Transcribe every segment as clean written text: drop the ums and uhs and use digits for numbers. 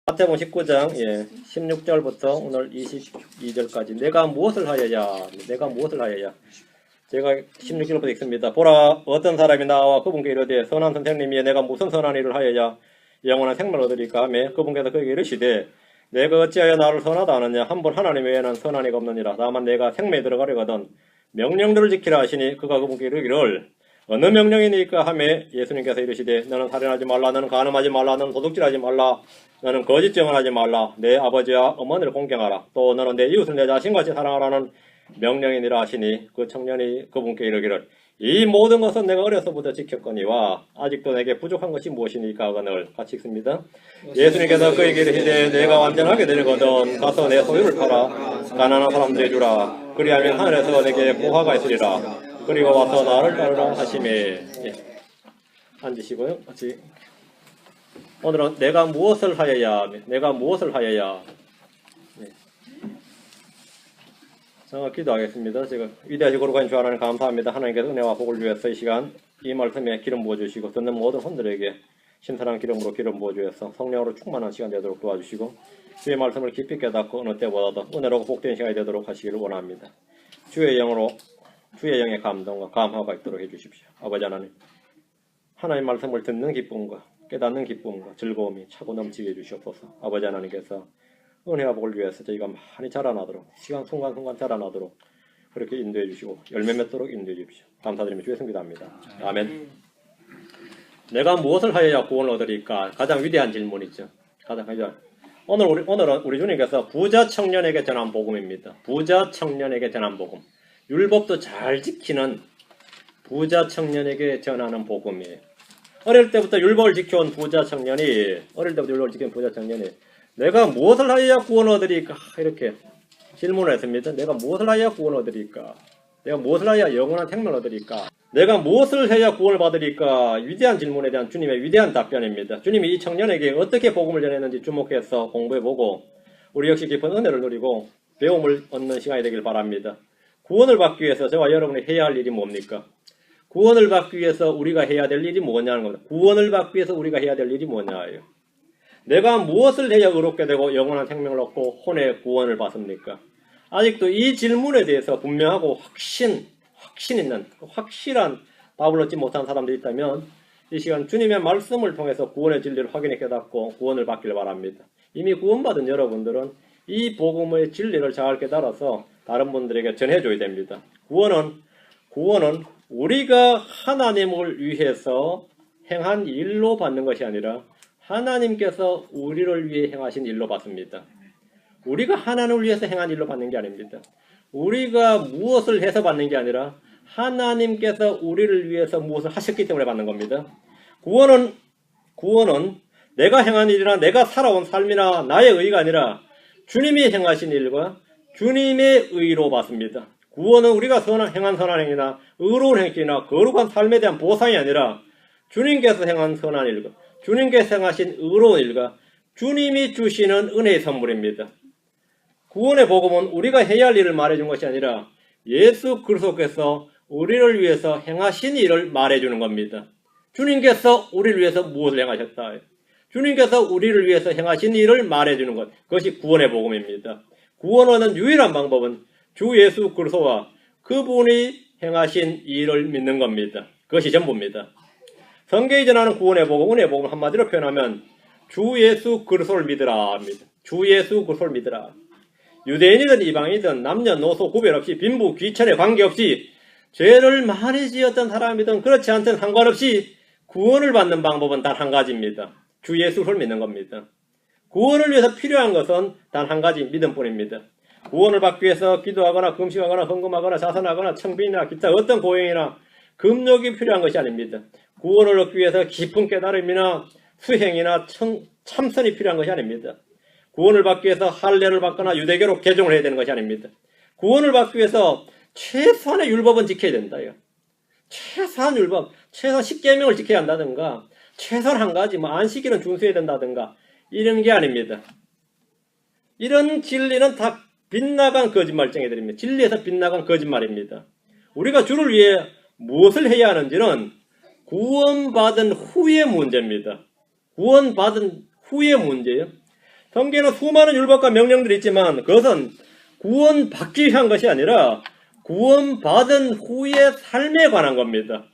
마태복음 19장 16절부터 오늘 22절까지 내가 무엇을 하여야 제가 16절부터 읽습니다. 보라 어떤 사람이 나와 그분께 이르되 선한 선생님이여 내가 무슨 선한 일을 하여야 영원한 생명을 얻으리까 하며 그분께서 그에게 이르시되 내가 어찌하여 나를 선하다 하느냐 한 분 하나님 외에는 선한 이가 없느니라. 다만 내가 생명에 들어가려거든 명령들을 지키라 하시니 그가 그분께 이르기를 어느 명령이니까 하며 예수님께서 이르시되 너는 살인하지 말라, 너는 간음하지 말라, 너는 도둑질하지 말라, 너는 거짓 증언하지 말라, 내 아버지와 어머니를 공경하라, 또 너는 내 이웃을 내 자신같이 사랑하라는 명령이니라 하시니 그 청년이 그분께 이르기를 이 모든 것은 내가 어려서부터 지켰거니와 아직도 내게 부족한 것이 무엇이니까 하거늘. 같이 읽습니다. 예수님께서 그에게 이르시되 내가 완전하게 되거든 가서 내 소유를 팔아 가난한 사람들에게 주라. 그리하면 하늘에서 내게 보화가 있으리라. 그리고 와서 나를 따르라 하시매. 앉으시고요. 같이 오늘은 내가 무엇을 하여야 자, 기도하겠습니다. 제가 위대하시고 거룩한 주 하나님 감사합니다. 하나님께서 은혜와 복을 위해서 이 시간 이 말씀에 기름 부어주시고 듣는 모든 손들에게 신선한 기름으로 기름 부어주셔서 성령으로 충만한 시간 되도록 도와주시고 주의 말씀을 깊이 깨닫고 어느 때보다도 은혜로고 복된 시간이 되도록 하시기를 원합니다. 주의 영의 감동과 감화가 있도록 해주십시오. 아버지 하나님, 하나님 말씀을 듣는 기쁨과 깨닫는 기쁨과 즐거움이 차고 넘치게 해주시옵소서. 아버지 하나님께서 은혜와 복을 위해서 저희가 많이 자라나도록 시간 순간순간 자라나도록 그렇게 인도해 주시고 열매 맺도록 인도해 주십시오. 감사드리며 주의 성기도 합니다. 아멘. 내가 무엇을 하여야 구원을 얻으리까? 가장 위대한 질문이죠. 오늘은 우리 주님께서 부자 청년에게 전한 복음입니다. 부자 청년에게 전한 복음. 율법도 잘 지키는 부자 청년에게 전하는 복음이에요. 어릴 때부터 율법을 지켜온 부자 청년이 내가 무엇을 하여야 구원을 얻으리까? 이렇게 질문을 했습니다. 내가 무엇을 하여야 구원을 얻으리까? 내가 무엇을 하여야 영원한 생명을 얻으리까? 내가 무엇을 해야 구원을 받으리까? 위대한 질문에 대한 주님의 위대한 답변입니다. 주님이 이 청년에게 어떻게 복음을 전했는지 주목해서 공부해보고 우리 역시 깊은 은혜를 누리고 배움을 얻는 시간이 되길 바랍니다. 구원을 받기 위해서 저와 여러분이 해야 할 일이 뭡니까? 구원을 받기 위해서 우리가 해야 될 일이 뭐냐는 겁니다. 구원을 받기 위해서 우리가 해야 될 일이 뭐냐예요. 내가 무엇을 해야 의롭게 되고 영원한 생명을 얻고 혼의 구원을 받습니까? 아직도 이 질문에 대해서 분명하고 확실한 답을 얻지 못한 사람들이 있다면 이 시간 주님의 말씀을 통해서 구원의 진리를 확인해 깨닫고 구원을 받기를 바랍니다. 이미 구원받은 여러분들은 이 복음의 진리를 잘 깨달아서 다른 분들에게 전해줘야 됩니다. 구원은 우리가 하나님을 위해서 행한 일로 받는 것이 아니라 하나님께서 우리를 위해 행하신 일로 받습니다. 우리가 하나님을 위해서 행한 일로 받는 게 아닙니다. 우리가 무엇을 해서 받는 게 아니라 하나님께서 우리를 위해서 무엇을 하셨기 때문에 받는 겁니다. 구원은 내가 행한 일이나 내가 살아온 삶이나 나의 의가 아니라 주님이 행하신 일과 주님의 의로 받습니다. 구원은 우리가 행한 선한 행위나 의로운 행실이나 거룩한 삶에 대한 보상이 아니라 주님께서 행한 선한 일과 주님께서 행하신 의로운 일과 주님이 주시는 은혜의 선물입니다. 구원의 복음은 우리가 해야 할 일을 말해준 것이 아니라 예수 그리스도께서 우리를 위해서 행하신 일을 말해주는 겁니다. 주님께서 우리를 위해서 무엇을 행하셨다. 주님께서 우리를 위해서 행하신 일을 말해주는 것. 그것이 구원의 복음입니다. 구원하는 유일한 방법은 주 예수 그리스도와 그분이 행하신 일을 믿는 겁니다. 그것이 전부입니다. 성경이 전하는 구원의 복음, 은혜의 복음 한마디로 표현하면 주 예수 그리스도를 믿으라 합니다. 주 예수 그리스도를 믿으라. 유대인이든 이방인이든 남녀노소 구별 없이 빈부 귀천에 관계없이 죄를 많이 지었던 사람이든 그렇지 않든 상관없이 구원을 받는 방법은 단 한 가지입니다. 주 예수를 믿는 겁니다. 구원을 위해서 필요한 것은 단 한 가지 믿음뿐입니다. 구원을 받기 위해서 기도하거나 금식하거나 헌금하거나 자선하거나 청빈이나 기타 어떤 고행이나 금욕이 필요한 것이 아닙니다. 구원을 얻기 위해서 깊은 깨달음이나 수행이나 참선이 필요한 것이 아닙니다. 구원을 받기 위해서 할례를 받거나 유대교로 개종을 해야 되는 것이 아닙니다. 구원을 받기 위해서 최소한의 율법은 지켜야 된다요. 최소한 율법, 최소한 10계명을 지켜야 한다든가 최소한 한 가지 안식일은 준수해야 된다든가 이런 게 아닙니다. 이런 진리는 다 빗나간 거짓말쟁이들입니다. 진리에서 빗나간 거짓말입니다. 우리가 주를 위해 무엇을 해야 하는지는 구원받은 후의 문제입니다. 구원받은 후의 문제예요. 성경에는 수많은 율법과 명령들이 있지만 그것은 구원받기 위한 것이 아니라 구원받은 후의 삶에 관한 겁니다.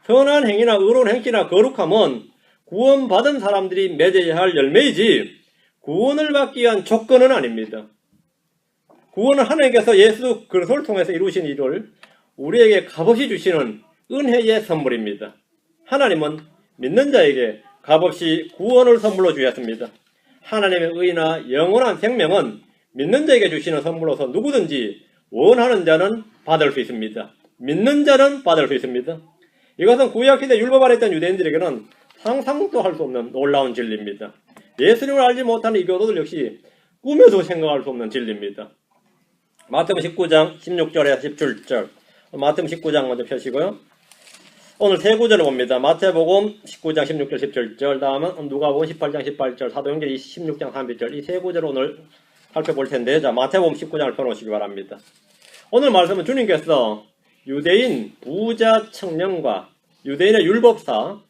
선한 행위나 의로운 행실이나 거룩함은 구원받은 사람들이 맺어야 할 열매이지 구원을 받기 위한 조건은 아닙니다. 구원은 하나님께서 예수 그리스도를 통해서 이루신 일을 우리에게 값없이 주시는 은혜의 선물입니다. 하나님은 믿는 자에게 값없이 구원을 선물로 주셨습니다. 하나님의 의나 영원한 생명은 믿는 자에게 주시는 선물로서 누구든지 원하는 자는 받을 수 있습니다. 믿는 자는 받을 수 있습니다. 이것은 구약시대 율법 아래 있던 유대인들에게는 상상도 할 수 없는 놀라운 진리입니다. 예수님을 알지 못하는 이 교도들 역시 꿈에도 생각할 수 없는 진리입니다. 마태복음 19장 16절에서 17절. 마태복음 19장 먼저 펴시고요. 오늘 세 구절을 봅니다. 마태복음 19장 16절 17절, 다음은 누가복음 18장 18절, 사도행전 16장 30절. 이 세 구절을 오늘 살펴볼 텐데, 자, 마태복음 19장을 펴놓으시기 바랍니다. 오늘 말씀은 주님께서 유대인 부자 청년과 유대인의 율법사,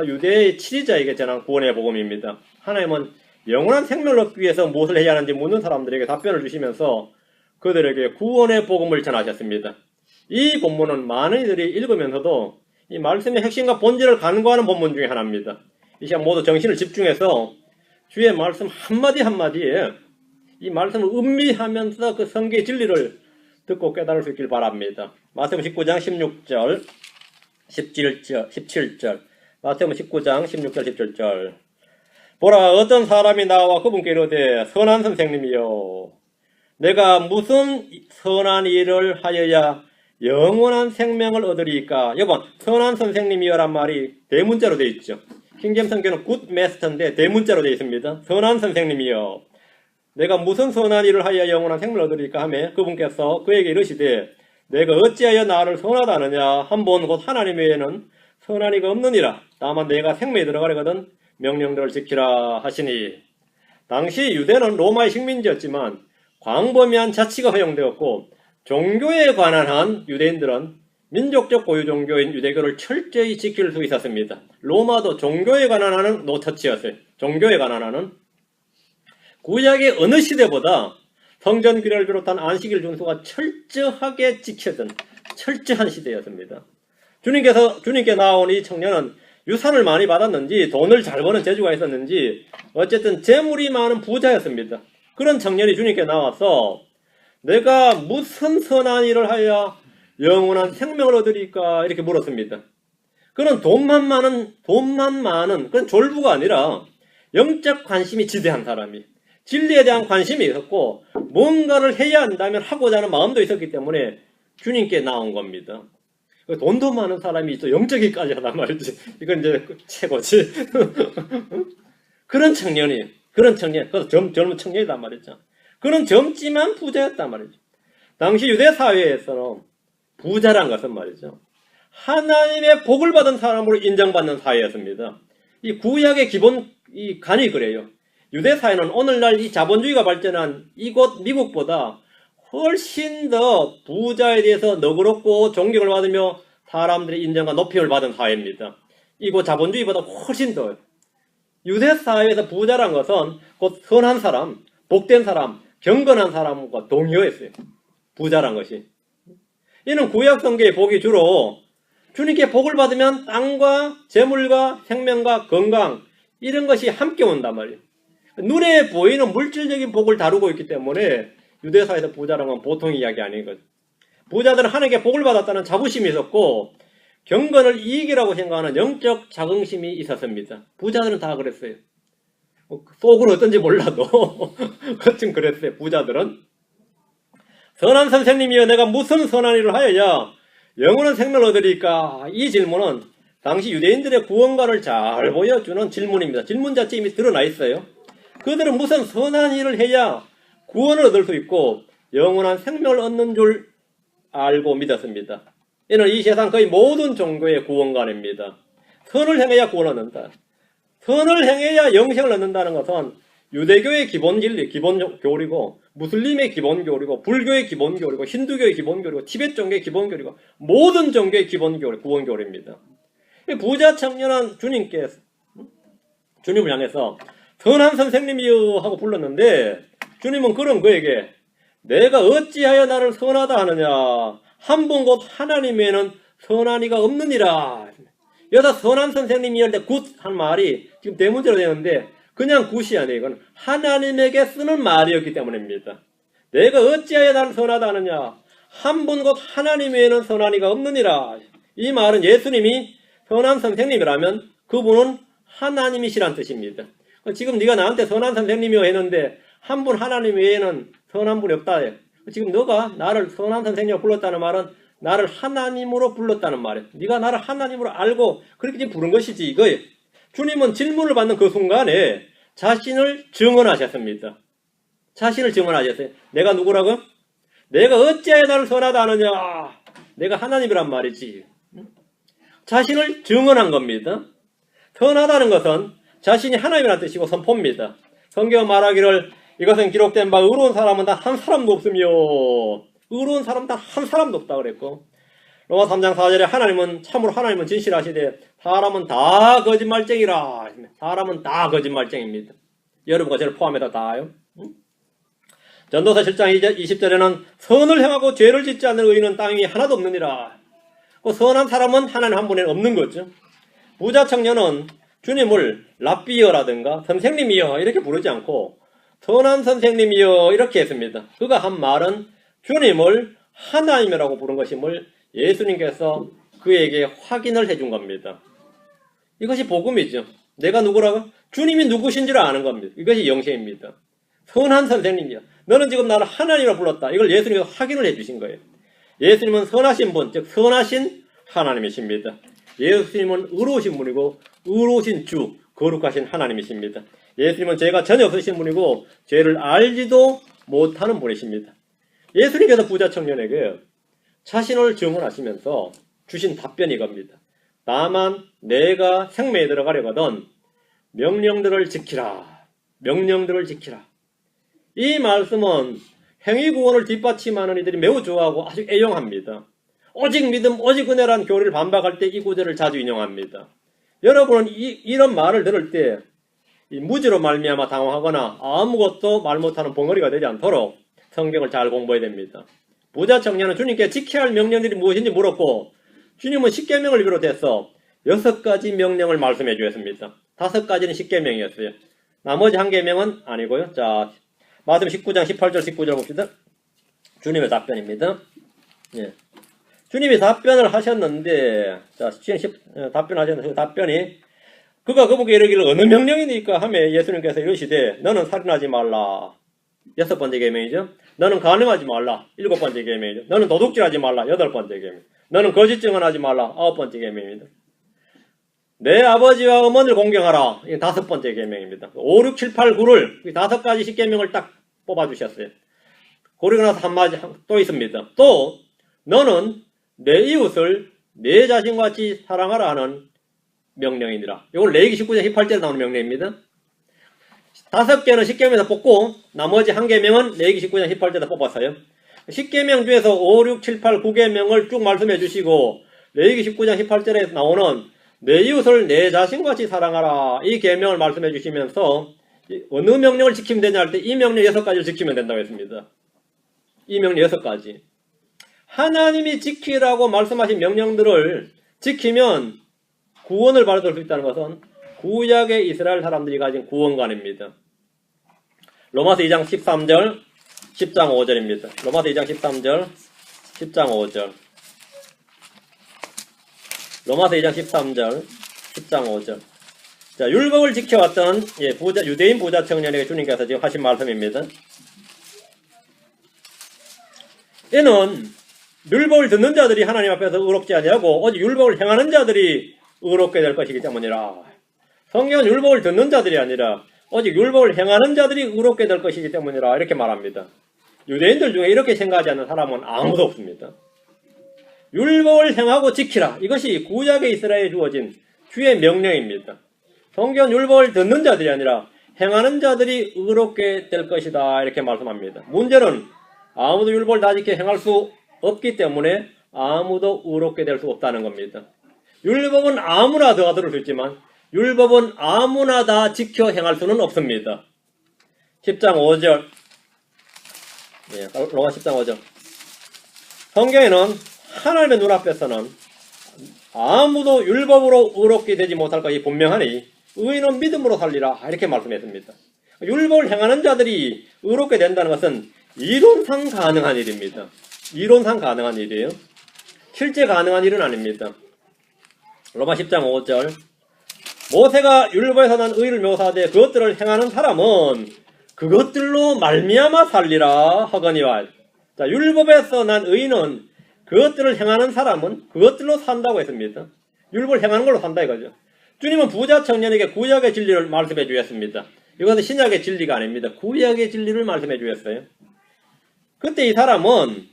유대의 치리자에게 전한 구원의 복음입니다. 하나님은 영원한 생명을 얻기 위해서 무엇을 해야 하는지 묻는 사람들에게 답변을 주시면서 그들에게 구원의 복음을 전하셨습니다. 이 본문은 많은 이들이 읽으면서도 이 말씀의 핵심과 본질을 간과하는 본문 중에 하나입니다. 이 시간 모두 정신을 집중해서 주의 말씀 한마디 한마디에 이 말씀을 음미하면서 그 성경의 진리를 듣고 깨달을 수 있길 바랍니다. 마태복음 19장 16절, 17절. 마태복음 19장 16절, 17절. 보라, 어떤 사람이 나와 그분께 이르되 선한 선생님이여, 내가 무슨 선한 일을 하여야 영원한 생명을 얻으리까? 여러분, 선한 선생님이여란 말이 대문자로 되어 있죠. 킹제임스 성경은 good master인데 대문자로 되어 있습니다. 선한 선생님이여, 내가 무슨 선한 일을 하여 영원한 생명을 얻으리까 하며 그분께서 그에게 이르시되 내가 어찌하여 나를 선하다 하느냐? 한 번 곧 하나님 외에는 선한 이가 없느니라. 다만 내가 생명에 들어가려거든 명령들을 지키라 하시니. 당시 유대는 로마의 식민지였지만 광범위한 자치가 허용되었고 종교에 관한 한 유대인들은 민족적 고유 종교인 유대교를 철저히 지킬 수 있었습니다. 로마도 종교에 관한 한은 노터치였어요. 종교에 관한 한은 구약의 어느 시대보다 성전 규례를 비롯한 안식일 준수가 철저하게 지켜진 철저한 시대였습니다. 주님께 나온 이 청년은 유산을 많이 받았는지 돈을 잘 버는 재주가 있었는지 어쨌든 재물이 많은 부자였습니다. 그런 청년이 주님께 나와서 내가 무슨 선한 일을 하여 영원한 생명을 얻으리까 이렇게 물었습니다. 그는 돈만 많은 그런 졸부가 아니라 영적 관심이 지대한 사람이, 진리에 대한 관심이 있었고 뭔가를 해야 한다면 하고자 하는 마음도 있었기 때문에 주님께 나온 겁니다. 돈도 많은 사람이 있어 영적이까지 하단 말이지. 이건 이제 최고지. 그런 청년, 그래서 젊은 청년이단 말이죠. 그는 젊지만 부자였단 말이죠. 당시 유대 사회에서는 부자란 것은 말이죠, 하나님의 복을 받은 사람으로 인정받는 사회였습니다. 이 구약의 기본 이 간이 그래요. 유대 사회는 오늘날 이 자본주의가 발전한 이곳 미국보다 훨씬 더 부자에 대해서 너그럽고 존경을 받으며 사람들의 인정과 높임을 받은 사회입니다. 이곳 자본주의보다 훨씬 더. 유대 사회에서 부자란 것은 곧 선한 사람, 복된 사람, 경건한 사람과 동요했어요. 부자란 것이. 이는 구약 성경의 복이 주로 주님께 복을 받으면 땅과 재물과 생명과 건강 이런 것이 함께 온단 말이에요. 눈에 보이는 물질적인 복을 다루고 있기 때문에 유대사에서 부자라는 건 보통 이야기 아니거든요. 부자들은 하나님께 복을 받았다는 자부심이 있었고 경건을 이익이라고 생각하는 영적 자긍심이 있었습니다. 부자들은 다 그랬어요. 속으로 어떤지 몰라도 그쯤 그랬어요. 부자들은. 선한 선생님이여, 내가 무슨 선한 일을 하여야 영원한 생명을 얻으리까? 이 질문은 당시 유대인들의 구원관을 잘 보여주는 질문입니다. 질문 자체 이미 드러나 있어요. 그들은 무슨 선한 일을 해야 구원을 얻을 수 있고 영원한 생명을 얻는 줄 알고 믿었습니다. 이는 이 세상 거의 모든 종교의 구원관입니다. 선을 행해야 구원을 얻는다. 선을 행해야 영생을 얻는다는 것은 유대교의 기본 진리, 기본 교리고, 무슬림의 기본 교리고, 불교의 기본 교리고, 힌두교의 기본 교리고, 티벳 종교의 기본 교리고, 모든 종교의 기본 교리, 구원 교리입니다. 부자 청년은 주님을 향해서 선한 선생님이여 하고 불렀는데 주님은 그런 그에게 내가 어찌하여 나를 선하다 하느냐 한 분 곧 하나님에는 선한 이가 없느니라. 여기다 선한 선생님이여 할 때 굿 한 말이 지금 대문제로 되는데 그냥 굿이 아니에요. 이건 하나님에게 쓰는 말이었기 때문입니다. 내가 어찌하여 나를 선하다 하느냐 한 분 곧 하나님 외에는 선한 이가 없느니라. 이 말은 예수님이 선한 선생님이라면 그분은 하나님이시란 뜻입니다. 지금 네가 나한테 선한 선생님이여 했는데 한 분 하나님 외에는 선한 분이 없다. 지금 너가 나를 선한 선생님으로 불렀다는 말은 나를 하나님으로 불렀다는 말이에요. 네가 나를 하나님으로 알고 그렇게 지금 부른 것이지 이거예요. 주님은 질문을 받는 그 순간에 자신을 증언하셨습니다. 자신을 증언하셨어요. 내가 누구라고? 내가 어찌하여 나를 선하다 하느냐. 내가 하나님이란 말이지. 자신을 증언한 겁니다. 선하다는 것은 자신이 하나님이라는 뜻이고 선포입니다. 성경은 말하기를 이것은 기록된 바 의로운 사람은 단 한 사람도 없으며 의로운 사람은 단 한 사람도 없다 그랬고 로마 3장 4절에 하나님은 참으로 하나님은 진실하시되 사람은 다 거짓말쟁이라. 사람은 다 거짓말쟁입니다. 여러분과 저를 포함해서 다요. 전도서 7장 20절에는 선을 행하고 죄를 짓지 않는 의인은 땅 위에 하나도 없느니라. 그 선한 사람은 하나님 한 분에 없는 거죠. 부자 청년은 주님을 랍비여라든가 선생님이여 이렇게 부르지 않고 선한 선생님이여 이렇게 했습니다. 그가 한 말은 주님을 하나님이라고 부른 것임을 예수님께서 그에게 확인을 해준 겁니다. 이것이 복음이죠. 내가 누구라고? 주님이 누구신지를 아는 겁니다. 이것이 영생입니다. 선한 선생님이야. 너는 지금 나를 하나님이라고 불렀다. 이걸 예수님께서 확인을 해주신 거예요. 예수님은 선하신 분, 즉 선하신 하나님이십니다. 예수님은 의로우신 분이고 의로우신 주, 거룩하신 하나님이십니다. 예수님은 죄가 전혀 없으신 분이고 죄를 알지도 못하는 분이십니다. 예수님께서 부자 청년에게 자신을 증언하시면서 주신 답변이 이겁니다. 다만 내가 생명에 들어가려거든 명령들을 지키라. 명령들을 지키라. 이 말씀은 행위구원을 뒷받침하는 이들이 매우 좋아하고 아주 애용합니다. 오직 믿음, 오직 은혜란 교리를 반박할 때 이 구절을 자주 인용합니다. 여러분은 이런 말을 들을 때 무지로 말미암아 당황하거나 아무것도 말 못하는 벙어리가 되지 않도록 성경을 잘 공부해야 됩니다. 부자 청년은 주님께 지켜야 할 명령들이 무엇인지 물었고 주님은 십계명을 비롯해서 6가지 명령을 말씀해 주셨습니다. 5가지는 십계명이었어요. 나머지 1계명은 아니고요. 자, 마태복음 19장 18절 19절 봅시다. 주님의 답변입니다. 예. 주님이 답변을 하셨는데 자, 답변하셨는데 그 답변이 그가 그분께 이르기를 어느 명령이니까 하며 예수님께서 이르시되 너는 살인하지 말라. 6번째 계명이죠. 너는 간음하지 말라. 7번째 계명이죠. 너는 도둑질하지 말라. 8번째 계명. 너는 거짓 증언하지 말라. 9번째 계명입니다. 내 아버지와 어머니를 공경하라. 이게 5번째 계명입니다. 5, 6, 7, 8, 9를 5가지 십계명을 딱 뽑아주셨어요. 그리고 나서 한마디 또 있습니다. 또 너는 내 이웃을 내 자신같이 사랑하라 하는 명령이니라. 이걸 레위기 19장 18절에 나오는 명령입니다. 5개는 십계명에서 뽑고 나머지 1계명은 레위기 19장 18절에서 뽑았어요. 십계명 중에서 5, 6, 7, 8, 9계명을 쭉 말씀해 주시고 레위기 19장 18절에 나오는 내 이웃을 내 자신같이 사랑하라 이 계명을 말씀해 주시면서 어느 명령을 지키면 되냐 할 때 이 명령 6가지를 지키면 된다고 했습니다. 이 명령 6가지. 하나님이 지키라고 말씀하신 명령들을 지키면 구원을 받을 수 있다는 것은 구약의 이스라엘 사람들이 가진 구원관입니다. 로마서 2장 13절 10장 5절입니다. 로마서 2장 13절 10장 5절 로마서 2장 13절 10장 5절 자, 율법을 지켜왔던 유대인 부자 청년에게 주님께서 지금 하신 말씀입니다. 이는 율법을 듣는 자들이 하나님 앞에서 의롭지 아니하고 오직 율법을 행하는 자들이 의롭게 될 것이기 때문이라. 성경은 율법을 듣는 자들이 아니라 오직 율법을 행하는 자들이 의롭게 될 것이기 때문이라 이렇게 말합니다. 유대인들 중에 이렇게 생각하지 않는 사람은 아무도 없습니다. 율법을 행하고 지키라. 이것이 구약의 이스라엘에 주어진 주의 명령입니다. 성경 율법을 듣는 자들이 아니라 행하는 자들이 의롭게 될 것이다 이렇게 말씀합니다. 문제는 아무도 율법을 다 지켜 행할 수 없기 때문에 아무도 의롭게 될 수 없다는 겁니다. 율법은 아무나 다 들을 수 있지만 율법은 아무나 다 지켜 행할 수는 없습니다. 10장 5절. 로마 10장 5절. 성경에는 하나님의 눈앞에서는 아무도 율법으로 의롭게 되지 못할 것이 분명하니 의인은 믿음으로 살리라 이렇게 말씀했습니다. 율법을 행하는 자들이 의롭게 된다는 것은 이론상 가능한 일입니다. 이론상 가능한 일이에요. 실제 가능한 일은 아닙니다. 로마 10장 5절. 모세가 율법에서 난 의를 묘사하되 그것들을 행하는 사람은 그것들로 말미암아 살리라 하거니와. 자, 율법에서 난 의는 그것들을 행하는 사람은 그것들로 산다고 했습니다. 율법을 행하는 걸로 산다 이거죠. 주님은 부자 청년에게 구약의 진리를 말씀해 주셨습니다. 이것은 신약의 진리가 아닙니다. 구약의 진리를 말씀해 주셨어요. 그때 이 사람은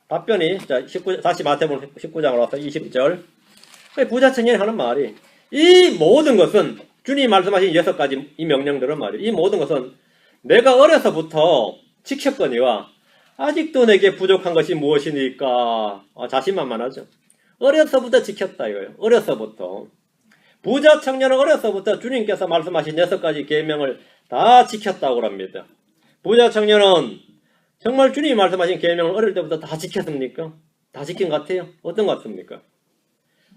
답변이, 자, 다시 마태복음 19장으로 와서 20절. 부자 청년이 하는 말이, 이 모든 것은, 주님이 말씀하신 6가지 이 명령들은 말이에요. 이 모든 것은 내가 어려서부터 지켰거니와 아직도 내게 부족한 것이 무엇이니까. 자신만만하죠. 어려서부터 지켰다 이거예요. 어려서부터. 부자 청년은 어려서부터 주님께서 말씀하신 6가지 계명을 다 지켰다고 합니다. 부자 청년은 정말 주님이 말씀하신 계명을 어릴 때부터 다 지켰습니까? 다 지킨 것 같아요? 어떤 것 같습니까?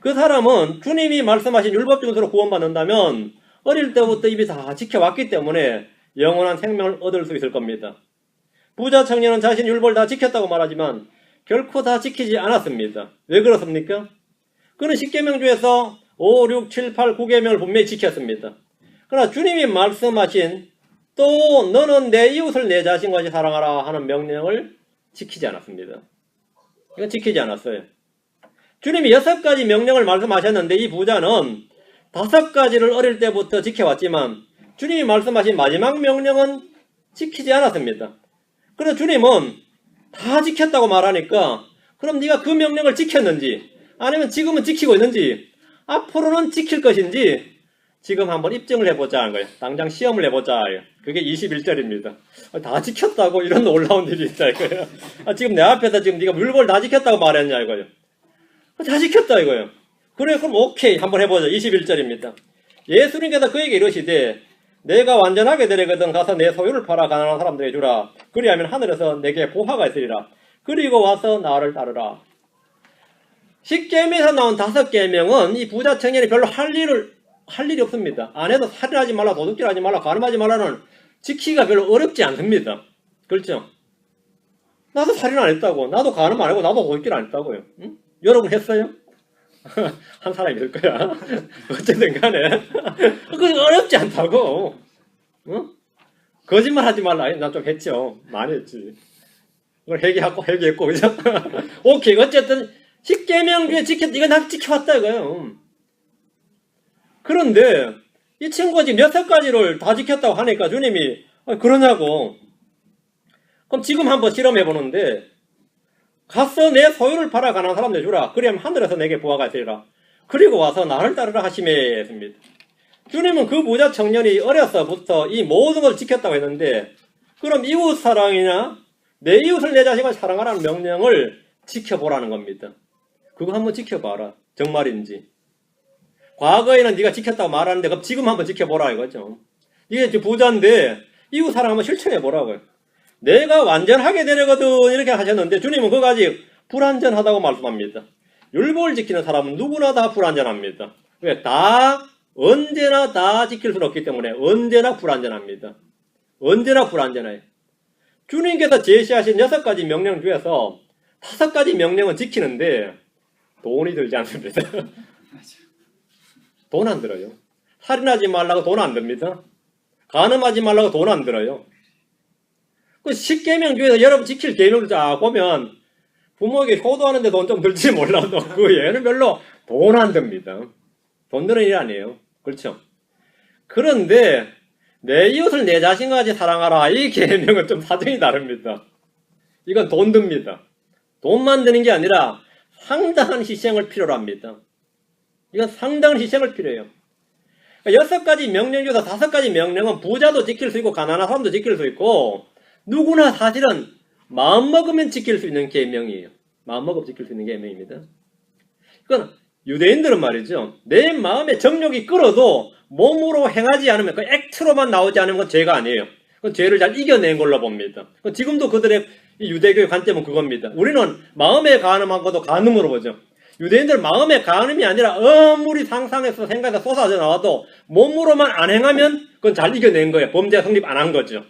그 사람은 주님이 말씀하신 율법 중에서 구원받는다면 어릴 때부터 이미 다 지켜왔기 때문에 영원한 생명을 얻을 수 있을 겁니다. 부자 청년은 자신 율법을 다 지켰다고 말하지만 결코 다 지키지 않았습니다. 왜 그렇습니까? 그는 10계명 중에서 5, 6, 7, 8, 9계명을 분명히 지켰습니다. 그러나 주님이 말씀하신 또 너는 내 이웃을 내 자신과 같이 사랑하라 하는 명령을 지키지 않았습니다. 이건 지키지 않았어요. 주님이 6가지 명령을 말씀하셨는데 이 부자는 5가지를 어릴 때부터 지켜왔지만 주님이 말씀하신 마지막 명령은 지키지 않았습니다. 그래서 주님은 다 지켰다고 말하니까 그럼 네가 그 명령을 지켰는지 아니면 지금은 지키고 있는지 앞으로는 지킬 것인지 지금 한번 입증을 해보자. 당장 시험을 해보자. 그게 21절입니다. 다 지켰다고 이런 놀라운 일이 있다 이거예요. 지금 내 앞에서 지금 네가 율법을 다 지켰다고 말했냐 이거예요. 다 지켰다 이거예요. 그래 그럼 오케이 한번 해보자. 21절입니다. 예수님께서 그에게 이러시되 내가 완전하게 되려거든 가서 내 소유를 팔아 가난한 사람들에게 주라. 그리하면 하늘에서 내게 보화가 있으리라. 그리고 와서 나를 따르라. 10계명에서 나온 5계명은 이 부자 청년이 별로 할 일이 없습니다. 안 해도 살인하지 말라, 도둑질하지 말라, 가늠하지 말라는 지키기가 별로 어렵지 않습니다. 그렇죠? 나도 살인 안 했다고, 나도 가늠 안 하고, 나도 도둑질 안 했다고요. 응? 여러분 했어요? 한 사람이 있을 거야. 어쨌든 간에 그거 어렵지 않다고. 응? 거짓말 하지 말라. 난 좀 했죠. 많이 했지. 그걸 회개했고 그죠? 오케이. 어쨌든 10계명 중에 이거 나 지켜왔다 이거예요. 그런데 이 친구가 지금 6가지를 다 지켰다고 하니까 주님이 그러냐고. 그럼 지금 한번 실험해보는데 가서 내 소유를 팔아 가난한 사람들 주라. 그리하면 하늘에서 내게 보화가 있으리라. 그리고 와서 나를 따르라 하시매 했습니다. 주님은 그 부자 청년이 어려서부터 이 모든 걸 지켰다고 했는데 그럼 이웃 사랑이냐 내 이웃을 내 자식을 사랑하라는 명령을 지켜보라는 겁니다. 그거 한번 지켜봐라. 정말인지. 과거에는 네가 지켰다고 말하는데 그럼 지금 한번 지켜보라 이거죠. 이게 부자인데 이웃 사랑 한번 실천해보라고요. 내가 완전하게 되려거든 이렇게 하셨는데 주님은 그거 아직 불완전하다고 말씀합니다. 율법을 지키는 사람은 누구나 다 불완전합니다. 왜? 언제나 다 지킬 수는 없기 때문에 언제나 불완전합니다. 언제나 불완전해요. 주님께서 제시하신 6가지 명령 중에서 5가지 명령은 지키는데 돈이 들지 않습니다. 돈 안 들어요. 살인하지 말라고 돈 안 듭니다. 간음하지 말라고 돈 안 들어요. 그 10계명 중에서 여러분 지킬 계명을 쫙 보면 부모에게 효도하는데 돈 좀 들지 몰라도 그 얘는 별로 돈 안 듭니다. 돈 드는 일 아니에요. 그렇죠? 그런데 내 이웃을 내 자신과 같이 사랑하라 이 계명은 좀 사정이 다릅니다. 이건 돈 듭니다. 돈만 드는 게 아니라 상당한 희생을 필요로 합니다. 이건 상당한 희생을 필요해요. 6가지 명령 중에서 5가지 명령은 부자도 지킬 수 있고 가난한 사람도 지킬 수 있고 누구나 사실은 마음먹으면 지킬 수 있는 계명이에요. 마음먹으면 지킬 수 있는 계명입니다. 이건 유대인들은 말이죠. 내 마음에 정욕이 끌어도 몸으로 행하지 않으면, 그 액트로만 나오지 않으면 그건 죄가 아니에요. 그건 죄를 잘 이겨낸 걸로 봅니다. 지금도 그들의 이 유대교의 관점은 그겁니다. 우리는 마음의 간음한 것도 간음으로 보죠. 유대인들은 마음의 간음이 아니라 아무리 상상해서 생각해서 쏟아져 나와도 몸으로만 안 행하면 그건 잘 이겨낸 거예요. 범죄가 성립 안 한 거죠.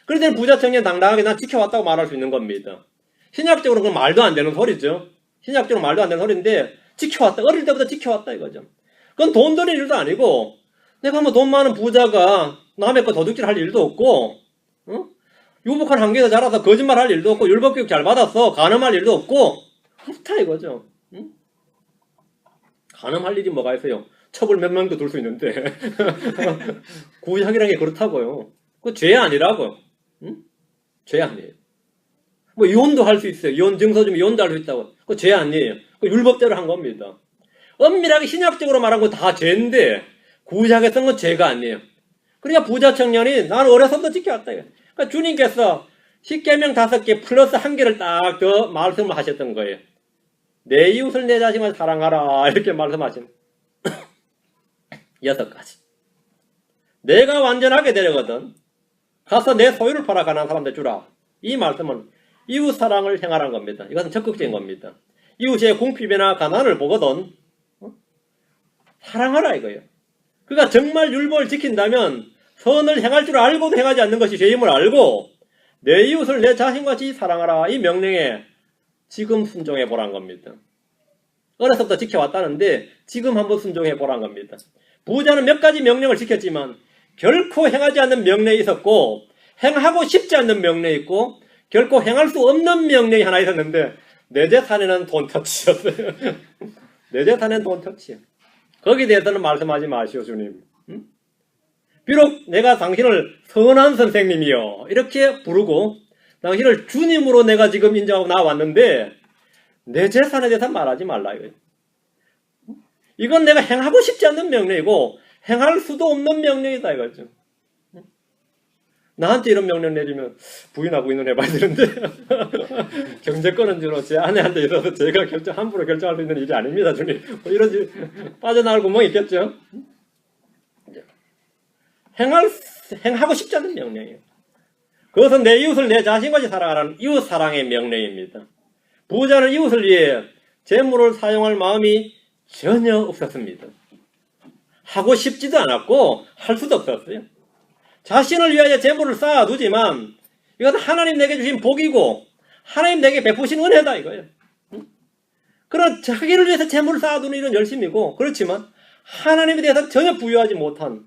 그럴 때는 부자 청년 당당하게 난 지켜왔다고 말할 수 있는 겁니다. 신약적으로 그건 말도 안 되는 소리죠. 신약적으로 말도 안 되는 소리인데 지켜왔다. 어릴 때부터 지켜왔다 이거죠. 그건 돈 드는 일도 아니고 내가 뭐 돈 많은 부자가 남의 거 도둑질 할 일도 없고 유복한 환경에서 자라서 거짓말 할 일도 없고 율법교육 잘 받았어. 간음할 일도 없고 없다 이거죠. 간음할 일이 뭐가 있어요. 처벌 몇 명도 둘 수 있는데 구약이라는 게 그렇다고요. 그거 죄 아니라고요. 죄 아니에요. 뭐 이혼도 할 수 있어요. 이혼 증서 주면 이혼도 할 수 있다고. 그거 죄 아니에요. 그 율법대로 한 겁니다. 엄밀하게 신약적으로 말한 건 다 죄인데 구약에 쓴 건 죄가 아니에요. 그러니까 부자 청년이 나는 어려서부터 지켜왔다. 그러니까 주님께서 10계명 5개 플러스 1개를 딱 더 말씀을 하셨던 거예요. 내 이웃을 내 자신을 사랑하라 이렇게 말씀하신 6가지. 내가 완전하게 되려거든 가서 내 소유를 팔아 가난한 사람들 주라. 이 말씀은 이웃 사랑을 행하라는 겁니다. 이것은 적극적인 겁니다. 이웃의 궁핍이나 가난을 보거든 사랑하라 이거예요. 그가 정말 율법을 지킨다면 선을 행할 줄 알고도 행하지 않는 것이 죄임을 알고 내 이웃을 내 자신같이 사랑하라. 이 명령에 지금 순종해 보란 겁니다. 어려서부터 지켜왔다는데 지금 한번 순종해 보란 겁니다. 부자는 몇 가지 명령을 지켰지만 결코 행하지 않는 명령이 있었고 행하고 싶지 않는 명령이 있고 결코 행할 수 없는 명령이 하나 있었는데 내 재산에는 돈 터치였어요. 내 재산에는 돈 터치요. 거기에 대해서는 말씀하지 마시오 주님. 비록 내가 당신을 선한 선생님이요 이렇게 부르고 당신을 주님으로 내가 지금 인정하고 나왔는데 내 재산에 대해서 말하지 말라 이거예요. 이건 내가 행하고 싶지 않는 명령이고 행할 수도 없는 명령이다 이거죠. 나한테 이런 명령 내리면 부인하고 있는 해봐야 되는데 경제권은 주로 제 아내한테 있어서 제가 함부로 결정할 수 있는 일이 아닙니다 주님. 뭐 이런 빠져나갈 구멍이 있겠죠. 행하고 싶지 않은 명령이에요. 그것은 내 이웃을 내 자신같이 사랑하라는 이웃 사랑의 명령입니다. 부자는 이웃을 위해 재물을 사용할 마음이 전혀 없었습니다. 하고 싶지도 않았고 할 수도 없었어요. 자신을 위하여 재물을 쌓아두지만 이것은 하나님 내게 주신 복이고 하나님 내게 베푸신 은혜다 이거예요. 그런 자기를 위해서 재물을 쌓아두는 일은 열심이고 그렇지만 하나님에 대해서 전혀 부유하지 못한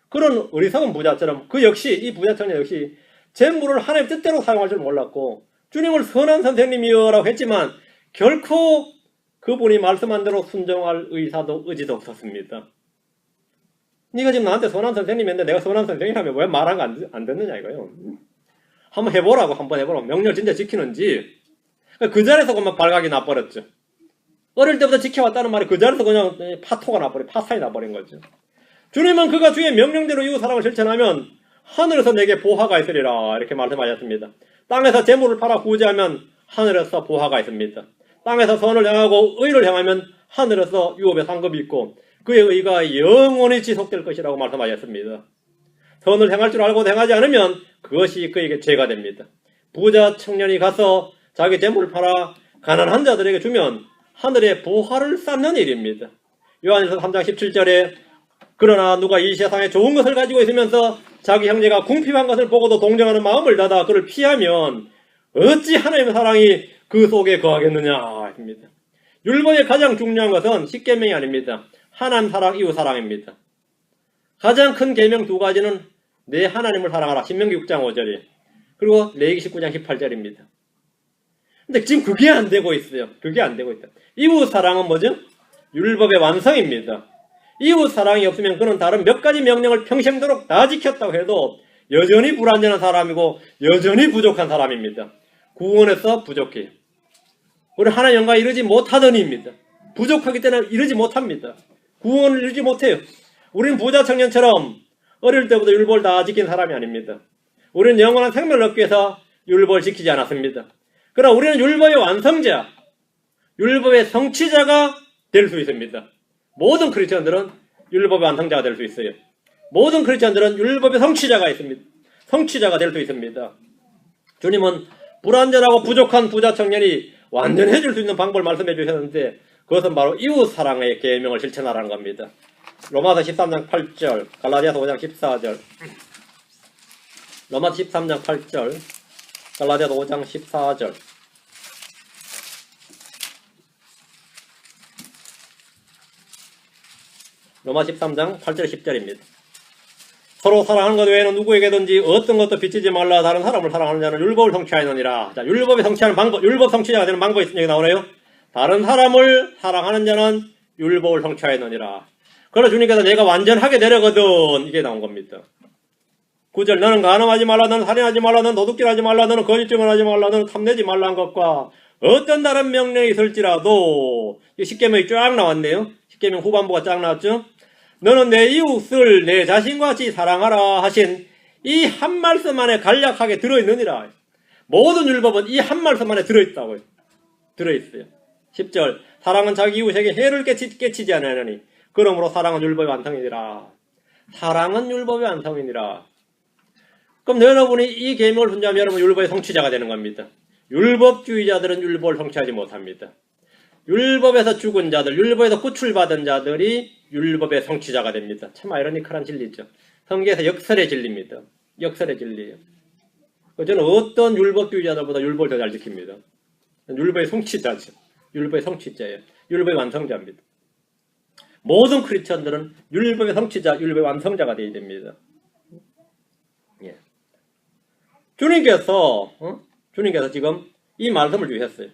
그런 어리석은 부자처럼 그 역시 이 부자 청년 역시 재물을 하나님 뜻대로 사용할 줄 몰랐고 주님을 선한 선생님이여라고 했지만 결코 그분이 말씀한 대로 순종할 의지도 없었습니다. 네가 지금 나한테 선한 선생님인데 내가 선한 선생님이라면 왜 말한 거 안 듣느냐 이거예요. 한번 해보라고 한번 해보라고 명령 진짜 지키는지 그 자리에서 그만 발각이 나버렸죠. 어릴 때부터 지켜왔다는 말이 그 자리에서 그냥 파토가 나버린 파산이 나버린 거죠. 주님은 그가 주의 명령대로 이웃 사랑을 실천하면 하늘에서 내게 보화가 있으리라 이렇게 말씀하셨습니다. 땅에서 재물을 팔아 구제하면 하늘에서 보화가 있습니다. 땅에서 선을 행하고 의를 행하면 하늘에서 유업의 상급이 있고 그의 의가 영원히 지속될 것이라고 말씀하셨습니다. 선을 행할 줄 알고 행하지 않으면 그것이 그에게 죄가 됩니다. 부자 청년이 가서 자기 재물을 팔아 가난한 자들에게 주면 하늘에 보화를 쌓는 일입니다. 요한일서 3장 17절에 그러나 누가 이 세상에 좋은 것을 가지고 있으면서 자기 형제가 궁핍한 것을 보고도 동정하는 마음을 닫아 그를 피하면 어찌 하나님의 사랑이 그 속에 거하겠느냐 입니다. 율법의 가장 중요한 것은 10계명이 아닙니다. 하나님 사랑, 이웃 사랑입니다. 가장 큰 계명 2가지는 내 하나님을 사랑하라. 신명기 6장 5절이 그리고 레위기 19장 18절입니다. 근데 지금 그게 안 되고 있어요. 그게 안 되고 있다. 이웃 사랑은 뭐죠? 율법의 완성입니다. 이웃 사랑이 없으면 그는 다른 몇 가지 명령을 평생도록 다 지켰다고 해도 여전히 불완전한 사람이고 여전히 부족한 사람입니다. 구원에서 부족해요. 우리 하나님 영광에 이르지 못하더니입니다. 부족하기 때문에 이르지 못합니다. 구원을 이루지 못해요. 우리는 부자 청년처럼 어릴 때부터 율법을 다 지킨 사람이 아닙니다. 우리는 영원한 생명을 얻기 위해서 율법을 지키지 않았습니다. 그러나 우리는 율법의 완성자, 율법의 성취자가 될 수 있습니다. 모든 크리스천들은 율법의 완성자가 될 수 있어요. 모든 크리스천들은 율법의 성취자가 있습니다. 성취자가 될 수 있습니다. 주님은 불완전하고 부족한 부자 청년이 완전해질 수 있는 방법을 말씀해 주셨는데 그것은 바로 이웃 사랑의 계명을 실천하라는 겁니다. 로마서 13장 8절, 갈라디아서 5장 14절, 로마서 13장 8절, 갈라디아서 5장 14절. 로마 13장 8절 10절입니다. 서로 사랑하는 것 외에는 누구에게든지 어떤 것도 비치지 말라. 다른 사람을 사랑하는 자는 율법을 성취하느니라. 자, 율법이 성취하는 방법, 율법 성취자가 되는 방법이 여기 나오네요. 다른 사람을 사랑하는 자는 율법을 성취하느니라. 그러나 주님께서 내가 완전하게 되려거든 이게 나온 겁니다. 9절 너는 간음하지 말라, 너는 살인하지 말라, 너는 도둑질하지 말라, 너는 거짓 증언하지 말라, 너는 탐내지 말라 한 것과 어떤 다른 명령이 있을지라도 십계명이 쫙 나왔네요. 십계명 후반부가 쫙 나왔죠. 너는 내 이웃을 내 자신과 같이 사랑하라 하신 이 한 말씀 안에 간략하게 들어있느니라. 모든 율법은 이 한 말씀 안에 들어있다고요. 들어있어요. 10절 사랑은 자기 이웃에게 해를 끼치지 않으니 그러므로 사랑은 율법의 완성이니라. 사랑은 율법의 완성이니라. 그럼 여러분이 이 계명을 분자하면 여러분 율법의 성취자가 되는 겁니다. 율법주의자들은 율법을 성취하지 못합니다. 율법에서 죽은 자들, 율법에서 구출받은 자들이 율법의 성취자가 됩니다. 참 아이러니컬한 진리죠. 성경에서 역설의 진리입니다. 역설의 진리예요. 저는 어떤 율법주의자들보다 율법을 더 잘 지킵니다. 율법의 성취자죠. 율법의 성취자예요. 율법의 완성자입니다. 모든 크리스천들은 율법의 성취자, 율법의 완성자가 되어야 됩니다. 예. 주님께서 지금 이 말씀을 주셨어요.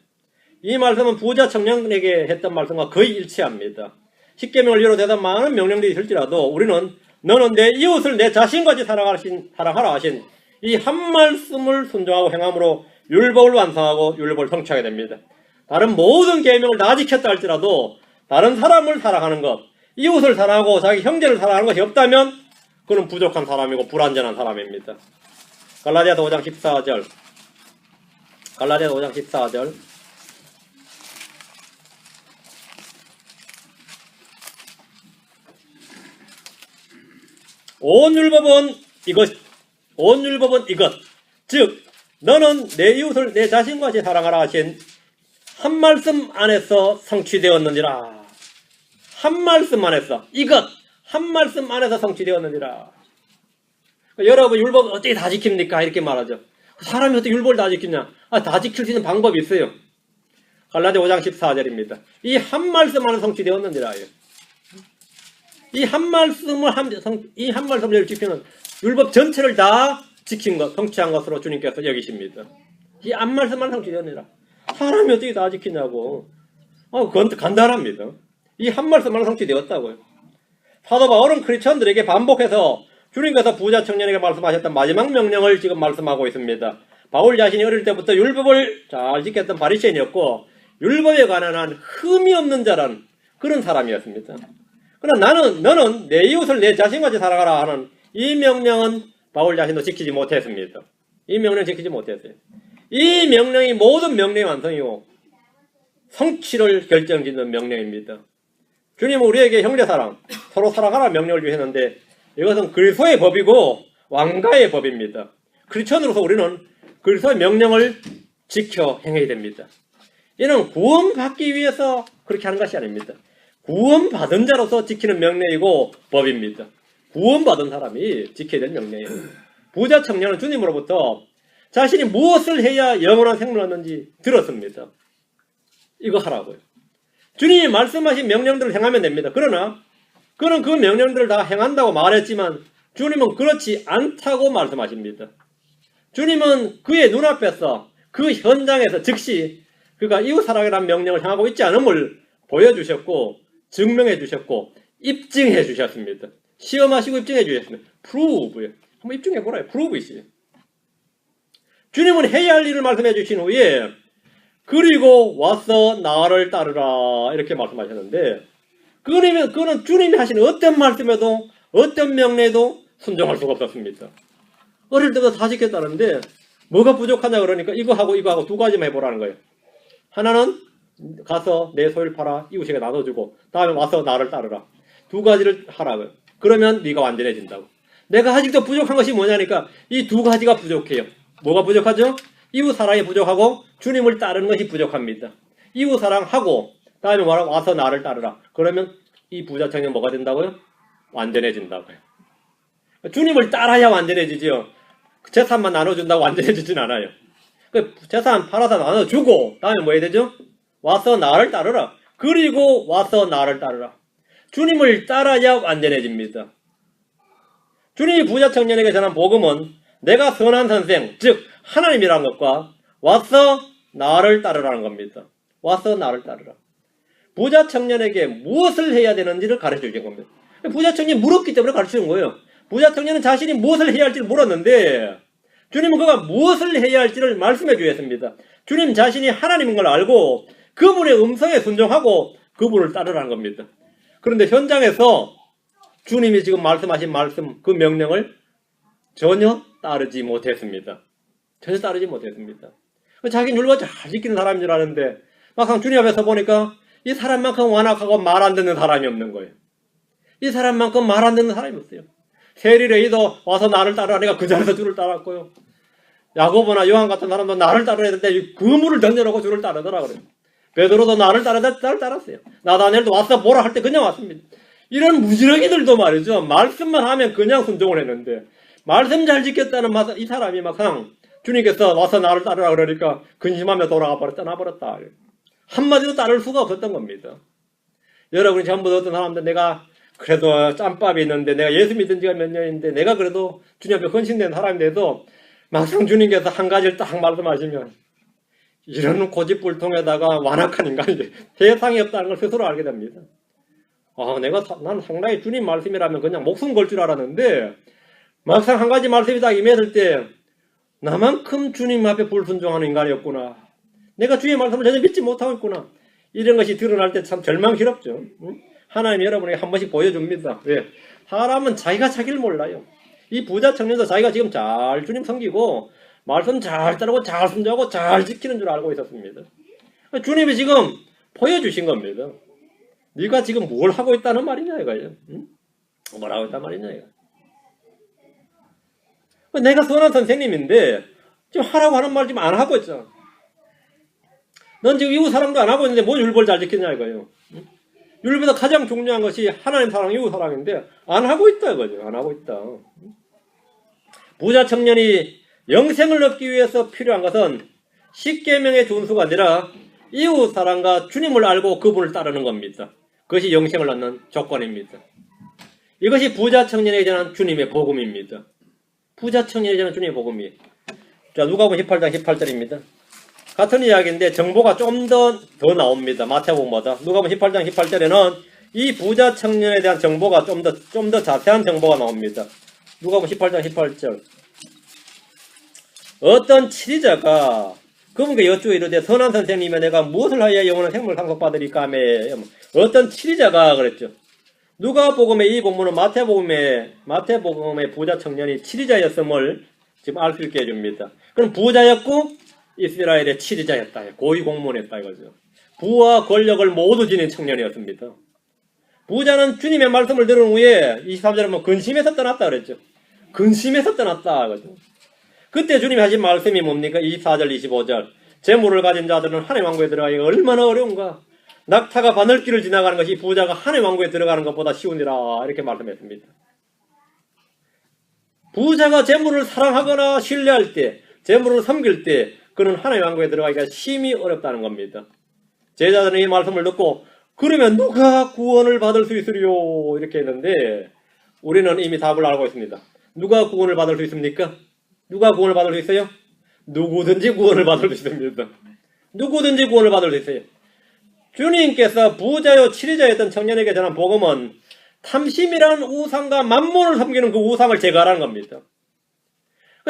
이 말씀은 부자 청년에게 했던 말씀과 거의 일치합니다. 십계명을 비롯해서 많은 명령들이 있을지라도 우리는 너는 내 이웃을 내 자신같이 사랑하라 하신 이 한 말씀을 순종하고 행함으로 율법을 완성하고 율법을 성취하게 됩니다. 다른 모든 계명을 다 지켰다 할지라도 다른 사람을 사랑하는 것, 이웃을 사랑하고 자기 형제를 사랑하는 것이 없다면 그는 부족한 사람이고 불완전한 사람입니다. 갈라디아서 5장 14절, 갈라디아서 5장 14절. 온 율법은 이것. 즉, 너는 내 이웃을 내 자신과 같이 사랑하라 하신 한 말씀 안에서 성취되었느니라. 한 말씀 안에서, 이것, 한 말씀 안에서 성취되었느니라. 여러분, 율법 어떻게 다 지킵니까? 이렇게 말하죠. 사람이 어떻게 율법을 다 지키냐? 다 지킬 수 있는 방법이 있어요. 갈라디아 5장 14절입니다. 이 한 말씀 안에서 성취되었느니라. 이 한 말씀을 지키는 율법 전체를 다 지킨 것, 성취한 것으로 주님께서 여기십니다. 이 한 말씀만 성취되느니라. 사람이 어떻게 다 지키냐고. 그건 간단합니다. 이 한 말씀만 성취되었다고요. 사도 바울은 크리스천들에게 반복해서 주님께서 부자 청년에게 말씀하셨던 마지막 명령을 지금 말씀하고 있습니다. 바울 자신이 어릴 때부터 율법을 잘 지켰던 바리새인이었고 율법에 관한 한 흠이 없는 자라는 그런 사람이었습니다. 그러나 너는 내 이웃을 내 자신같이 살아가라 하는 이 명령은 바울 자신도 지키지 못했습니다. 이 명령을 지키지 못했어요. 이 명령이 모든 명령의 완성이고 성취를 결정짓는 명령입니다. 주님은 우리에게 형제사랑, 서로 사랑하라 명령을 주셨는데 이것은 그리스도의 법이고 왕가의 법입니다. 크리스천으로서 우리는 그리스도의 명령을 지켜 행해야 됩니다. 이는 구원받기 위해서 그렇게 하는 것이 아닙니다. 구원받은 자로서 지키는 명령이고 법입니다. 구원받은 사람이 지켜야 될 명령이에요. 부자 청년은 주님으로부터 자신이 무엇을 해야 영원한 생명을 얻는지 들었습니다. 이거 하라고요. 주님이 말씀하신 명령들을 행하면 됩니다. 그러나 그는 그 명령들을 다 행한다고 말했지만 주님은 그렇지 않다고 말씀하십니다. 주님은 그의 눈앞에서 그 현장에서 즉시 그가 이웃 사랑이라는 명령을 행하고 있지 않음을 보여주셨고 증명해 주셨고 입증해 주셨습니다. 시험하시고 입증해 주셨습니다. 프루브요. 한번 입증해 보라요. 프루브 있어요. 주님은 해야 할 일을 말씀해 주신 후에 그리고 와서 나를 따르라 이렇게 말씀하셨는데 그는 주님이 하신 어떤 말씀에도 어떤 명령에도 순종할 수가 없었습니다. 어릴 때부터 다 지켰다는데 뭐가 부족하냐 그러니까 이거 하고 두 가지만 해보라는 거예요. 하나는 가서 내 소유를 팔아 이웃에게 나눠주고 다음에 와서 나를 따르라. 두 가지를 하라고요. 그러면 네가 완전해진다고. 내가 아직도 부족한 것이 뭐냐니까 이 두 가지가 부족해요. 뭐가 부족하죠? 이웃 사랑이 부족하고 주님을 따르는 것이 부족합니다. 이웃 사랑하고 다음에 뭐라고? 와서 나를 따르라. 그러면 이 부자 청년 뭐가 된다고요? 완전해진다고요. 주님을 따라야 완전해지지요. 재산만 나눠준다고 완전해지진 않아요. 재산 팔아서 나눠주고 다음에 뭐 해야 되죠? 와서 나를 따르라. 그리고 와서 나를 따르라. 주님을 따라야 완전해집니다. 주님이 부자 청년에게 전한 복음은 내가 선한 선생, 즉 하나님이라는 것과 와서 나를 따르라는 겁니다. 와서 나를 따르라. 부자 청년에게 무엇을 해야 되는지를 가르쳐 주는 겁니다. 부자 청년이 물었기 때문에 가르치는 거예요. 부자 청년은 자신이 무엇을 해야 할지를 물었는데 주님은 그가 무엇을 해야 할지를 말씀해 주셨습니다. 주님 자신이 하나님인 걸 알고 그분의 음성에 순종하고 그분을 따르라는 겁니다. 그런데 현장에서 주님이 지금 말씀하신 말씀, 그 명령을 전혀 따르지 못했습니다. 전혀 따르지 못했습니다. 자기는 율법 잘 지키는 사람인 줄 아는데 막상 주님 앞에서 보니까 이 사람만큼 완악하고 말 안 듣는 사람이 없는 거예요. 이 사람만큼 말 안 듣는 사람이 없어요. 세리레이도 와서 나를 따르라. 내가 그 자리에서 주를 따랐고요. 야고보나 요한 같은 사람도 나를 따르야 되는데 그물을 던져놓고 주를 따르더라 그래요. 베드로도 나를 따랐어요. 나다니엘도 와서 보라 할 때 그냥 왔습니다. 이런 무지렁이들도 말이죠. 말씀만 하면 그냥 순종을 했는데 말씀 잘 지켰다는 이 사람이 막상 주님께서 와서 나를 따르라 그러니까 근심하며 돌아가 떠나버렸다. 한마디도 따를 수가 없었던 겁니다. 여러분이 전부 어떤 사람들 내가 그래도 짬밥이 있는데 내가 예수 믿은 지가 몇 년인데 내가 그래도 주님 앞에 헌신된 사람인데도 막상 주님께서 한 가지를 딱 말씀하시면 이런 고집불통에다가 완악한 인간이 세상에 없다는 걸 스스로 알게 됩니다. 난 상당히 주님 말씀이라면 그냥 목숨 걸 줄 알았는데 막상 한 가지 말씀이 딱 임했을 때 나만큼 주님 앞에 불순종하는 인간이었구나. 내가 주의 말씀을 전혀 믿지 못하고 있구나. 이런 것이 드러날 때 참 절망스럽죠. 하나님이 여러분에게 한 번씩 보여줍니다. 왜? 사람은 자기가 자기를 몰라요. 이 부자 청년도 자기가 지금 잘 주님 섬기고 말씀 잘 따르고 잘 순종하고 잘 지키는 줄 알고 있었습니다. 주님이 지금 보여주신 겁니다. 네가 지금 뭘 하고 있다는 말이냐 이거예요. 응? 뭘 하고 있단 말이냐 이거. 내가 선한 선생님인데 지금 하라고 하는 말 지금 안 하고 있잖아. 넌 지금 이웃 사랑도 안 하고 있는데 뭔 율법을 잘 지키냐 이거예요. 응? 율법에서 가장 중요한 것이 하나님 사랑, 이웃 사랑인데 안 하고 있다 이거죠. 안 하고 있다. 부자 청년이 영생을 얻기 위해서 필요한 것은 십계명의 준수가 아니라 이웃 사랑과 주님을 알고 그분을 따르는 겁니다. 그것이 영생을 얻는 조건입니다. 이것이 부자 청년에게 전한 주님의 복음입니다. 부자 청년에게 전한 주님의 복음이에요. 자, 누가복음 18장 18절입니다. 같은 이야기인데 정보가 좀 더 나옵니다. 마태복음보다. 누가복음 18장 18절에는 이 부자 청년에 대한 정보가 좀 더 자세한 정보가 나옵니다. 누가복음 18장 18절. 어떤 치리자가 그분께 여쭈어 이르되 선한 선생님이여 내가 무엇을 하여야 영원한 생명을 상속받으리까 하며 어떤 치리자가 그랬죠. 누가복음의 이 본문은 마태복음의 부자 청년이 치리자였음을 지금 알 수 있게 해줍니다. 그럼 부자였고 이스라엘의 치리자였다. 고위공무원이었다 이거죠. 부와 권력을 모두 지닌 청년이었습니다. 부자는 주님의 말씀을 들은 후에 23절에 뭐 근심해서 떠났다 그랬죠. 근심해서 떠났다 이거죠. 그때 주님이 하신 말씀이 뭡니까? 24절 25절 재물을 가진 자들은 하나님 왕국에 들어가기가 얼마나 어려운가. 낙타가 바늘길을 지나가는 것이 부자가 하나님 왕국에 들어가는 것보다 쉬우니라 이렇게 말씀했습니다. 부자가 재물을 사랑하거나 신뢰할 때 재물을 섬길 때 그는 하나님 왕국에 들어가기가 심히 어렵다는 겁니다. 제자들은 이 말씀을 듣고 그러면 누가 구원을 받을 수 있으리요? 이렇게 했는데 우리는 이미 답을 알고 있습니다. 누가 구원을 받을 수 있습니까? 누가 구원을 받을 수 있어요? 누구든지 구원을 받을 수 있습니다. 누구든지 구원을 받을 수 있어요. 주님께서 부자요 치리자였던 청년에게 전한 복음은 탐심이라는 우상과 만몬을 섬기는 그 우상을 제거하라는 겁니다.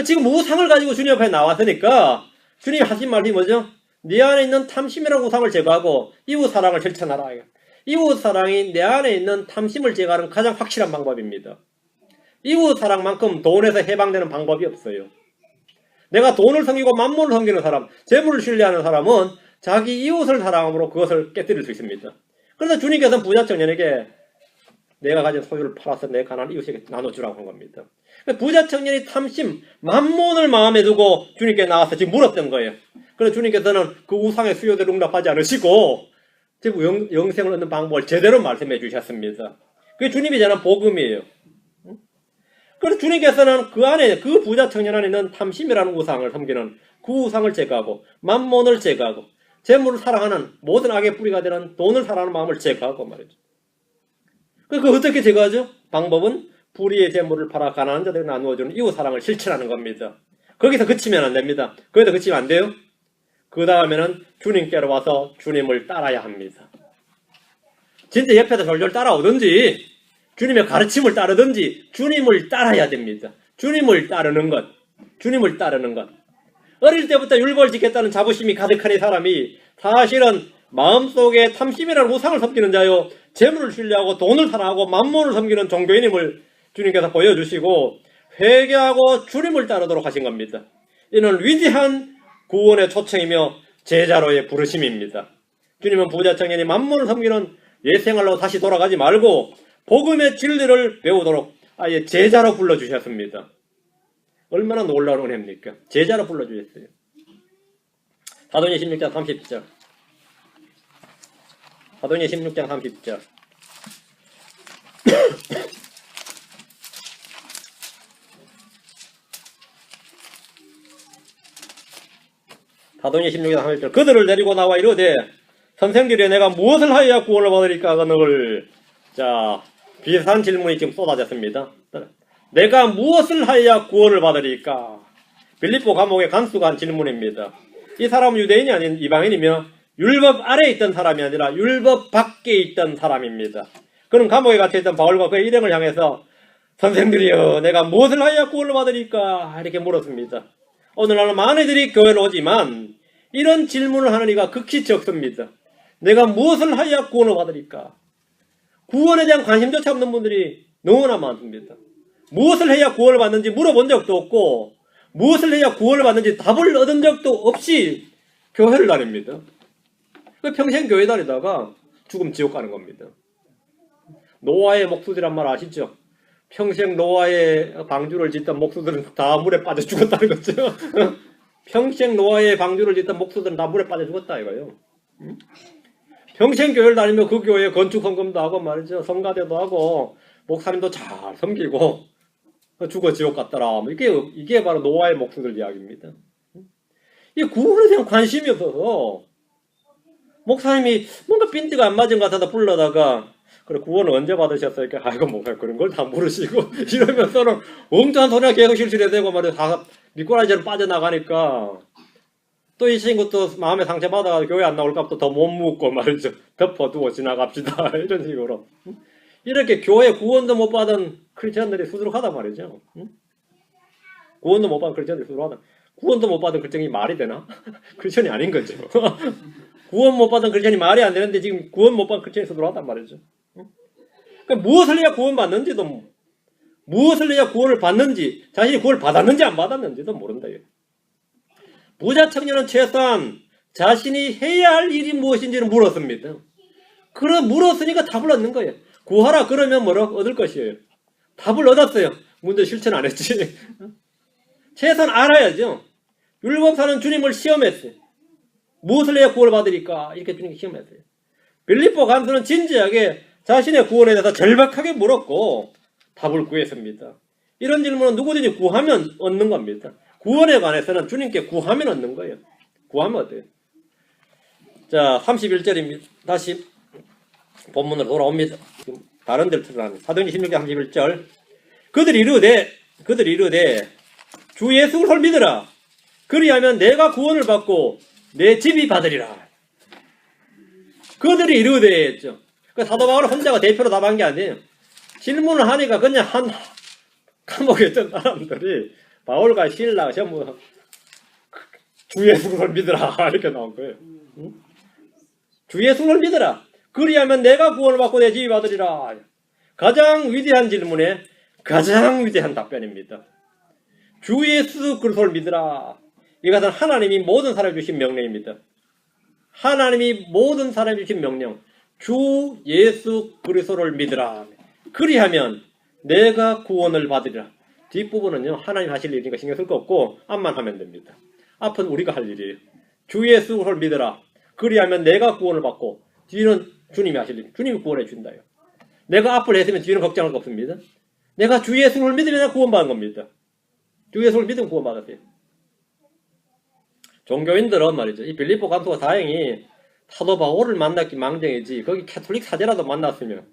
지금 우상을 가지고 주님 앞에 나왔으니까 주님이 하신 말이 뭐죠? 네 안에 있는 탐심이라는 우상을 제거하고 이웃 사랑을 실천하라. 이웃 사랑이 내 안에 있는 탐심을 제거하는 가장 확실한 방법입니다. 이웃 사랑만큼 돈에서 해방되는 방법이 없어요. 내가 돈을 섬기고 만몬을 섬기는 사람, 재물을 신뢰하는 사람은 자기 이웃을 사랑함으로 그것을 깨뜨릴 수 있습니다. 그래서 주님께서는 부자 청년에게 내가 가진 소유를 팔아서 내 가난한 이웃에게 나눠주라고 한 겁니다. 부자 청년이 탐심, 만몬을 마음에 두고 주님께 나와서 지금 물었던 거예요. 그래서 주님께서는 그 우상의 수요대로 응답하지 않으시고 지금 영생을 얻는 방법을 제대로 말씀해 주셨습니다. 그게 주님이 전한 복음이에요. 그래서 주님께서는 그 안에, 그 부자 청년 안에 있는 탐심이라는 우상을 섬기는 그 우상을 제거하고 만몬을 제거하고 재물을 사랑하는 모든 악의 뿌리가 되는 돈을 사랑하는 마음을 제거하고 말이죠. 그 어떻게 제거하죠? 방법은 불의의 재물을 팔아 가난한 자들에게 나누어주는 이웃 사랑을 실천하는 겁니다. 거기서 그치면 안 됩니다. 거기서 그치면 안 돼요. 그 다음에는 주님께로 와서 주님을 따라야 합니다. 진짜 옆에서 졸졸 따라오든지 주님의 가르침을 따르든지 주님을 따라야 됩니다. 주님을 따르는 것. 주님을 따르는 것. 어릴 때부터 율법을 지켰다는 자부심이 가득한 이 사람이 사실은 마음속에 탐심이라는 우상을 섬기는 자요, 재물을 신뢰하고 돈을 사랑하고 만몬을 섬기는 종교인임을 주님께서 보여주시고 회개하고 주님을 따르도록 하신 겁니다. 이는 위대한 구원의 초청이며 제자로의 부르심입니다. 주님은 부자 청년이 만몬을 섬기는 옛생활로 다시 돌아가지 말고 복음의 진리를 배우도록 아예 제자로 불러주셨습니다. 얼마나 놀라운 은혜입니까? 제자로 불러주셨어요. 사도행전 16장 30절. 사도행전 16장 30절. 사도행전 16장 30절. 그들을 데리고 나와 이르되 선생들이 내가 무엇을 하여야 구원을 받으리까 하거늘. 자, 비슷한 질문이 지금 쏟아졌습니다. 내가 무엇을 하여야 구원을 받으리까? 빌립보 감옥의 간수가 한 질문입니다. 이 사람은 유대인이 아닌 이방인이며 율법 아래에 있던 사람이 아니라 율법 밖에 있던 사람입니다. 그는 감옥에 갇혀있던 바울과 그의 일행을 향해서 선생들이여 내가 무엇을 하여야 구원을 받으리까? 이렇게 물었습니다. 오늘날은 많은 이들이 교회를 오지만 이런 질문을 하는 이가 극히 적습니다. 내가 무엇을 하여야 구원을 받으리까? 구원에 대한 관심조차 없는 분들이 너무나 많습니다. 무엇을 해야 구원을 받는지 물어본 적도 없고 무엇을 해야 구원을 받는지 답을 얻은 적도 없이 교회를 다닙니다. 평생 교회 다니다가 죽음 지옥 가는 겁니다. 노아의 목수들이란 말 아시죠? 평생 노아의 방주를 짓던 목수들은 다 물에 빠져 죽었다는 거죠. 평생 노아의 방주를 짓던 목수들은 다 물에 빠져 죽었다 이거예요. 평생 교회를 다니며 그 교회에 건축 헌금도 하고 말이죠. 성가대도 하고 목사님도 잘 섬기고 죽어 지옥 갔더라. 이게 바로 노아의 목수들 이야기입니다. 이 구원에 대한 관심이 없어서 목사님이 뭔가 핀트가 안 맞은 것 같아서 불러다가 그래 구원을 언제 받으셨어요? 아이고 목사님 그런 걸 다 물으시고 이러면서는 엉뚱한 소리가 계속 실실해 되고 말이죠. 다 미꾸라지로 빠져나가니까 또 이 친구 또 마음에 상처받아서 교회 안 나올까 더 못 묻고 말이죠. 덮어두고 지나갑시다. 이런 식으로. 이렇게 교회 구원도 못 받은 크리스천들이 수두룩하단 말이죠. 구원도 못 받은 크리스천들이 수두룩하다. 구원도 못 받은 크리스천이 말이 되나? 크리스천이 아닌 거죠. 구원 못 받은 크리스천이 말이 안 되는데 지금 구원 못 받은 크리스천이 수두룩하단 말이죠. 그러니까 무엇을 해야 구원 받는지도, 무엇을 해야 구원을 받는지, 자신이 구원을 받았는지 안 받았는지도 모른다. 부자 청년은 최소한 자신이 해야 할 일이 무엇인지를 물었습니다. 그럼 물었으니까 답을 얻는 거예요. 구하라 그러면 뭐라 얻을 것이에요. 답을 얻었어요. 문제 실천 안 했지. 최소한 알아야죠. 율법사는 주님을 시험했어요. 무엇을 해야 구원을 받으리까? 이렇게 주님이 시험했어요. 빌립보 간수는 진지하게 자신의 구원에 대해서 절박하게 물었고 답을 구했습니다. 이런 질문은 누구든지 구하면 얻는 겁니다. 구원에 관해서는 주님께 구하면 얻는 거예요. 구하면 어때요? 자, 31절입니다. 다시 본문으로 돌아옵니다. 다른 데를 틀어놨네. 사도행전 16장 31절. 그들이 이르되 주 예수 그리스도를 믿으라. 그리하면 내가 구원을 받고 내 집이 받으리라. 그들이 이르되 했죠. 그 사도 바울 혼자가 대표로 답한 게 아니에요. 질문을 하니까 그냥 한 감옥에 있던 사람들이 바울과 실라 전부 주 예수 그리스도를 믿으라 이렇게 나온 거예요. 주 예수 그리스도를 믿으라. 그리하면 내가 구원을 받고 내 집이 받으리라. 가장 위대한 질문에 가장 위대한 답변입니다. 주 예수 그리스도를 믿으라. 이것은 하나님이 모든 사람에 주신 명령입니다. 하나님이 모든 사람에 주신 명령. 주 예수 그리스도를 믿으라. 그리하면 내가 구원을 받으리라. 뒷부분은요, 하나님 하실 일이니까 신경 쓸 거 없고 앞만 하면 됩니다. 앞은 우리가 할 일이에요. 주 예수를 믿으라. 그리하면 내가 구원을 받고, 뒤는 주님이 하실 일. 주님이 구원해 준다요. 내가 앞을 했으면 뒤는 걱정할 거 없습니다. 내가 주 예수를 믿으면 구원받은 겁니다. 주 예수를 믿으면 구원받았어요. 종교인들은 말이죠. 이 빌립보 간수가 다행히 사도 바울을 만났기 망정이지, 거기 캐톨릭 사제라도 만났으면,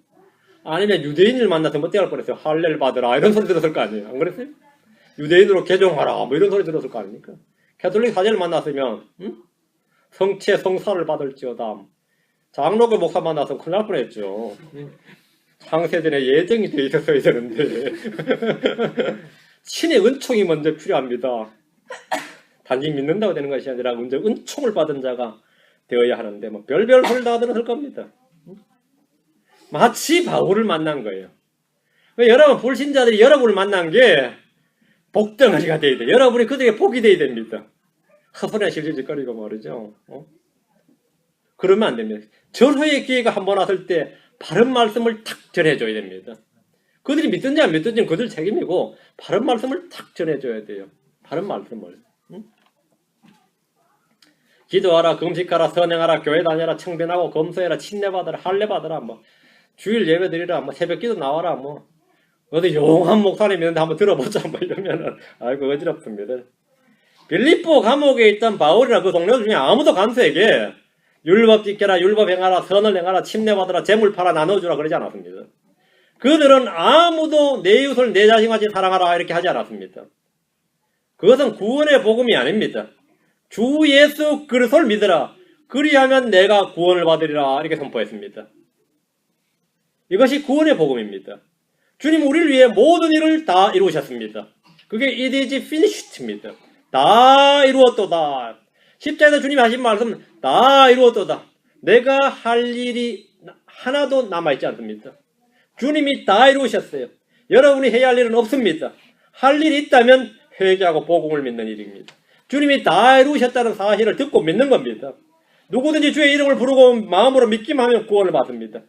아니면 유대인을 만나서 어떻게 할 뻔했어요? 할례를 받으라 이런 소리 들었을 거 아니에요? 안 그랬어요? 유대인으로 개종하라 뭐 이런 소리 들었을 거 아닙니까? 캐톨릭 사제를 만났으면 성체 성사를 받을지어다. 장로교 목사 만나서 큰일 날 뻔했죠. 창세전에 예정이 돼 있었어야 되는데 신의 은총이 먼저 필요합니다. 단지 믿는다고 되는 것이 아니라 먼저 은총을 받은 자가 되어야 하는데 뭐 별별 소리 다 들었을 겁니다. 마치 바울을 만난 거예요. 여러분 불신자들이 여러분을 만난 게 복덩어리가 돼야 돼요. 여러분이 그들에게 복이 돼야 됩니다. 허술한 실질짓거리고 말이죠. 그러면 안 됩니다. 절호의 기회가 한 번 왔을 때 바른 말씀을 탁 전해줘야 됩니다. 그들이 믿든지 안 믿든지는 그들 책임이고 바른 말씀을 탁 전해줘야 돼요. 바른 말씀을. 기도하라, 금식하라, 선행하라, 교회 다녀라, 청변하고 검소해라, 침례받으라, 할례받으라, 뭐 주일 예배 드리라, 뭐 새벽기도 나와라, 뭐 어디 용한 목사님 있는데 한번 들어보자, 뭐 이러면은 아이고 어지럽습니다. 빌립보 감옥에 있던 바울이나 그 동료 중에 아무도 간수에게 율법 지켜라, 율법 행하라, 선을 행하라, 침례받으라, 재물 팔아 나눠주라 그러지 않았습니다. 그들은 아무도 내 이웃을 내 자신같이 사랑하라 이렇게 하지 않았습니다. 그것은 구원의 복음이 아닙니다. 주 예수 그리스도를 믿으라. 그리하면 내가 구원을 받으리라 이렇게 선포했습니다. 이것이 구원의 복음입니다. 주님 우리를 위해 모든 일을 다 이루셨습니다. 그게 it is finished입니다. 다 이루었도다. 십자가에서 주님이 하신 말씀 다 이루었도다. 내가 할 일이 하나도 남아있지 않습니다. 주님이 다 이루셨어요. 여러분이 해야 할 일은 없습니다. 할 일이 있다면 회개하고 복음을 믿는 일입니다. 주님이 다 이루셨다는 사실을 듣고 믿는 겁니다. 누구든지 주의 이름을 부르고 마음으로 믿기만 하면 구원을 받습니다.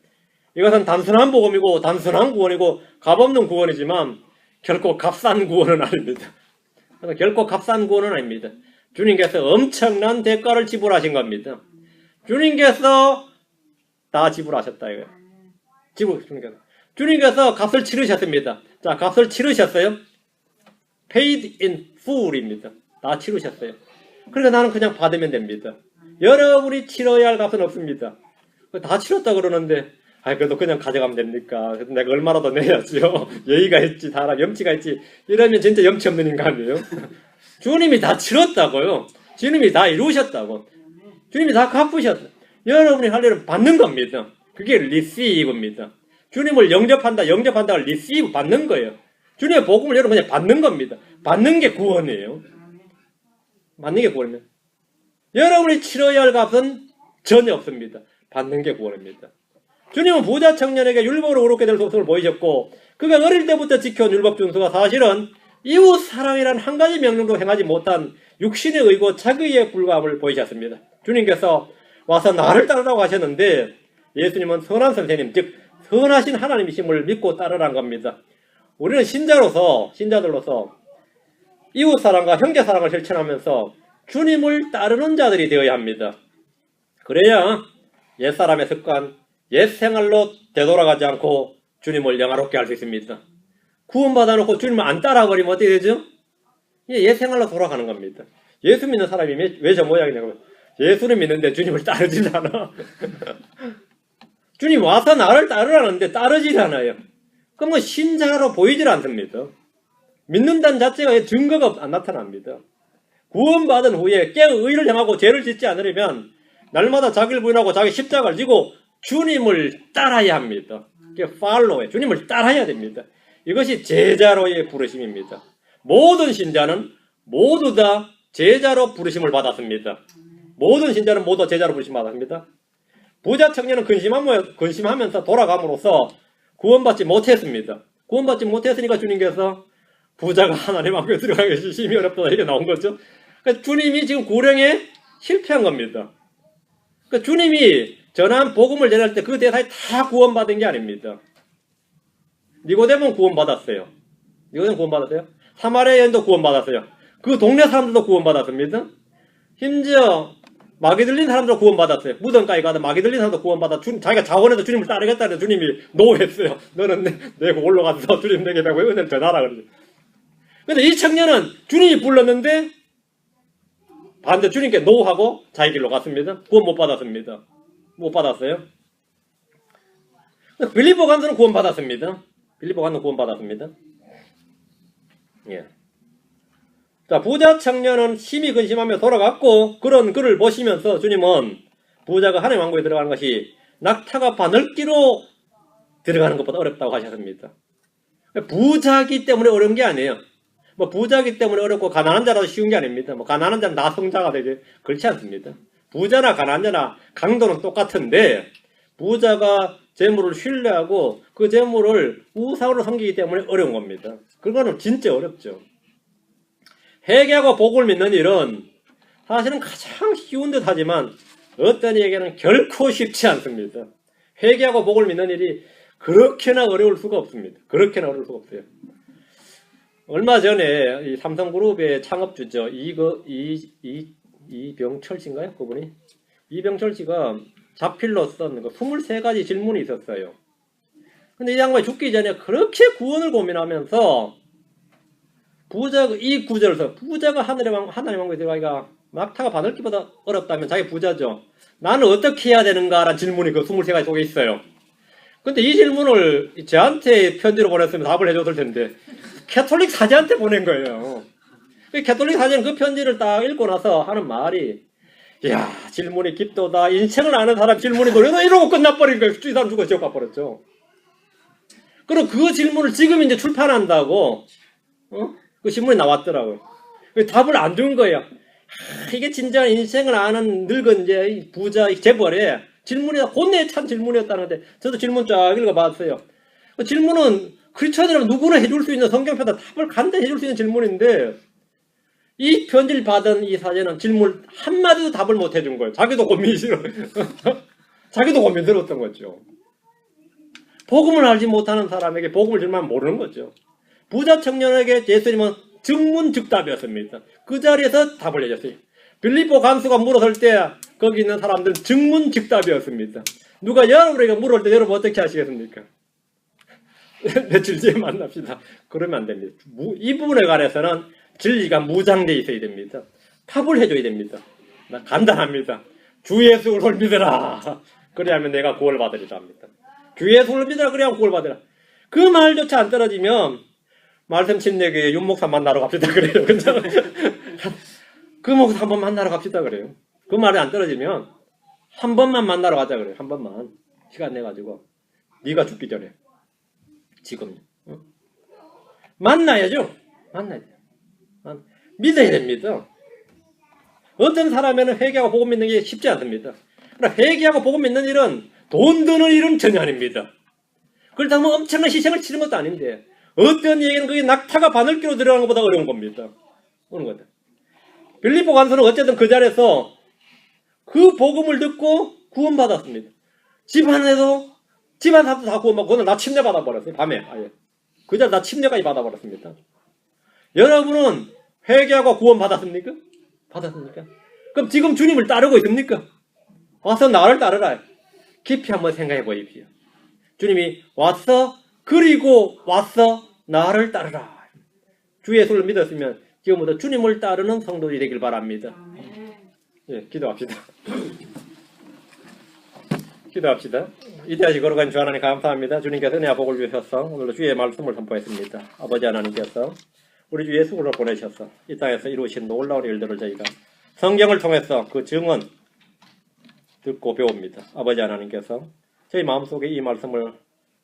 이것은 단순한 복음이고 단순한 구원이고 값없는 구원이지만 결코 값싼 구원은 아닙니다. 결코 값싼 구원은 아닙니다. 주님께서 엄청난 대가를 지불하신 겁니다. 주님께서 다 지불하셨다 이거예요. 주님께서 값을 치르셨습니다. 자, 값을 치르셨어요. Paid in full입니다. 다 치르셨어요. 그러니까 나는 그냥 받으면 됩니다. 여러분이 치러야 할 값은 없습니다. 다 치렀다 그러는데 그래도 그냥 가져가면 됩니까? 그래도 내가 얼마나 더 내야지요. 예의가 있지, 사람 염치가 있지. 이러면 진짜 염치 없는 인간이에요. 주님이 다 치렀다고요. 주님이 다 이루셨다고. 주님이 다 갚으셨다. 여러분이 할 일은 받는 겁니다. 그게 receive입니다. 주님을 영접한다가 receive 받는 거예요. 주님의 복음을 여러분 그냥 받는 겁니다. 받는 게 구원이에요. 받는 게 구원입니다. 여러분이 치러야 할 값은 전혀 없습니다. 받는 게 구원입니다. 주님은 부자 청년에게 율법으로 의롭게 될 소식을 보이셨고 그가 어릴 때부터 지켜온 율법 준수가 사실은 이웃 사랑이라는 한 가지 명령도 행하지 못한 육신의 의고 자기의 불감을 보이셨습니다. 주님께서 와서 나를 따르라고 하셨는데 예수님은 선한 선생님, 즉 선하신 하나님이심을 믿고 따르라는 겁니다. 우리는 신자들로서 이웃 사랑과 형제 사랑을 실천하면서 주님을 따르는 자들이 되어야 합니다. 그래야 옛사람의 습관, 옛생활로 되돌아가지 않고 주님을 영화롭게 할 수 있습니다. 구원받아놓고 주님을 안 따라버리면 어떻게 되죠? 옛생활로 돌아가는 겁니다. 예수 믿는 사람이 왜 저 모양이냐고. 예수를 믿는데 주님을 따르질 않아. 주님 와서 나를 따르라는데 따르질 않아요. 그럼 신자로 보이질 않습니다. 믿는다는 자체가 증거가 안 나타납니다. 구원받은 후에 깨어 의를 행하고 죄를 짓지 않으려면 날마다 자기를 부인하고 자기 십자가를 지고 주님을 따라야 합니다. 팔로우에 주님을 따라야 됩니다. 이것이 제자로의 부르심입니다. 모든 신자는 모두 다 제자로 부르심을 받았습니다. 모든 신자는 모두 제자로 부르심을 받았습니다. 부자 청년은 근심하면서 돌아감으로써 구원받지 못했습니다. 구원받지 못했으니까 주님께서 부자가 하나님 앞에 들어가기 것이 심히 어렵다 이렇게 나온 거죠. 그러니까 주님이 지금 구령에 실패한 겁니다. 그러니까 주님이 전한 복음을 전할 때 그 대사에 다 구원받은 게 아닙니다. 니고데모는 구원받았어요. 니고데모 구원받았어요. 사마리아 여인도 구원받았어요. 그 동네 사람들도 구원받았습니다. 심지어 마귀 들린 사람도 구원받았어요. 무덤가에 가다 마귀 들린 사람도 구원받아. 자기가 자원해서 주님을 따르겠다는 주님이 노했어요. 너는 내 골로 가서 주님 내게 배고 은혜를 전하라 그러죠. 근데 이 청년은 주님이 불렀는데 반대 주님께 노하고 자기 길로 갔습니다. 구원 못 받았습니다. 못 받았어요. 빌립보 간수는 구원받았습니다. 빌립보 간수는 구원받았습니다. 예. 자, 부자 청년은 심히 근심하며 돌아갔고, 그런 그를 보시면서 주님은 부자가 하나님의 왕국에 들어가는 것이 낙타가 바늘기로 들어가는 것보다 어렵다고 하셨습니다. 부자기 때문에 어려운 게 아니에요. 뭐 부자기 때문에 어렵고 가난한 자라도 쉬운 게 아닙니다. 뭐 가난한 자는 나성자가 되지 그렇지 않습니다. 부자나 가난한 자나 강도는 똑같은데 부자가 재물을 신뢰하고 그 재물을 우상으로 섬기기 때문에 어려운 겁니다. 그거는 진짜 어렵죠. 회개하고 복을 믿는 일은 사실은 가장 쉬운 듯 하지만 어떤 이에게는 결코 쉽지 않습니다. 회개하고 복을 믿는 일이 그렇게나 어려울 수가 없습니다. 그렇게나 어려울 수가 없어요. 얼마 전에 이 삼성그룹의 창업주죠. 이병철 씨인가요? 그분이? 이병철 씨가 자필로 쓴 23가지 질문이 있었어요. 근데 이 양반이 죽기 전에 그렇게 구원을 고민하면서 이 구절을 써. 부자가 하나님의 왕국에 들어가기가 낙타가 바늘기보다 어렵다면 자기 부자죠. 나는 어떻게 해야 되는가라는 질문이 그 23가지 속에 있어요. 근데 이 질문을 저한테 편지로 보냈으면 답을 해줬을 텐데 캐톨릭 사제한테 보낸 거예요. 그 캐톨릭 사제는 그 편지를 딱 읽고 나서 하는 말이 이야 질문이 깊도다. 인생을 아는 사람 질문이 노려도 이러고 끝나버린 거예요. 이 사람 죽어 지옥 가버렸죠. 그리고 그 질문을 지금 이제 출판한다고 그 신문에 나왔더라고요. 답을 안 준 거예요. 이게 진짜 인생을 아는 늙은 이제 부자 재벌의 질문이 본래에 참 질문이었다는데 저도 질문 쫙 읽어봤어요. 그 질문은 크리스천이라면 누구나 해줄 수 있는 성경표다 답을 간단히 해줄 수 있는 질문인데 이 편지를 받은 이 사제는 질문 한마디도 답을 못 해준 거예요. 자기도 고민이 싫어. 자기도 고민스러웠던 거죠. 복음을 알지 못하는 사람에게 복음을 줄만 모르는 거죠. 부자 청년에게 예수님은 즉문즉답이었습니다. 그 자리에서 답을 해줬어요. 빌립보 간수가 물었을 때 거기 있는 사람들은 즉문즉답이었습니다. 누가 여러분에게 물을 때 여러분 어떻게 하시겠습니까? 며칠 뒤에 만납시다. 그러면 안 됩니다. 이 부분에 관해서는 진리가 무장되어 있어야 됩니다. 답을 해줘야 됩니다. 간단합니다. 주 예수를 믿으라. 그래야면 내가 구원을 받으리라 합니다. 주 예수를 믿으라. 그래야 구원을 받으라. 그 말조차 안 떨어지면 말씀 침례교회 윤목사 만나러 갑시다 그래요. 그 목사 한번 만나러 갑시다 그래요. 그 말이 안 떨어지면 한 번만 만나러 가자 그래요. 한 번만 시간 내가지고 네가 죽기 전에 지금 만나야죠. 만나야 돼요. 믿어야 됩니다. 어떤 사람에는 회개하고 복음 믿는 게 쉽지 않습니다. 그러나 회개하고 복음 믿는 일은 돈 드는 일은 전혀 아닙니다. 그렇다면 엄청난 희생을 치는 것도 아닌데 어떤 얘기는 그게 낙타가 바늘기로 들어가는 것보다 어려운 겁니다. 어느 거다. 빌립보 간수는 어쨌든 그 자리에서 그 복음을 듣고 구원받았습니다. 집안 사람도 다 구원받고 그거는 나 침례 받아버렸어요. 밤에 아예. 그 자리 나 침례까지 받아버렸습니다. 여러분은 회개하고 구원받았습니까? 받았습니까? 그럼 지금 주님을 따르고 있습니까? 와서 나를 따르라. 깊이 한번 생각해 보십시오. 주님이 그리고 와서 나를 따르라. 주 예수를 믿었으면 지금부터 주님을 따르는 성도들이 되길 바랍니다. 예, 기도합시다. 기도합시다. 이때까지 걸어간 주 하나님 감사합니다. 주님께서 은혜와 복을 주셔서 오늘도 주의 말씀을 선포했습니다. 아버지 하나님께서 우리 주 예수를 보내셔서 이 땅에서 이루신 놀라운 일들을 저희가 성경을 통해서 그 증언 듣고 배웁니다. 아버지 하나님께서 저희 마음속에 이 말씀을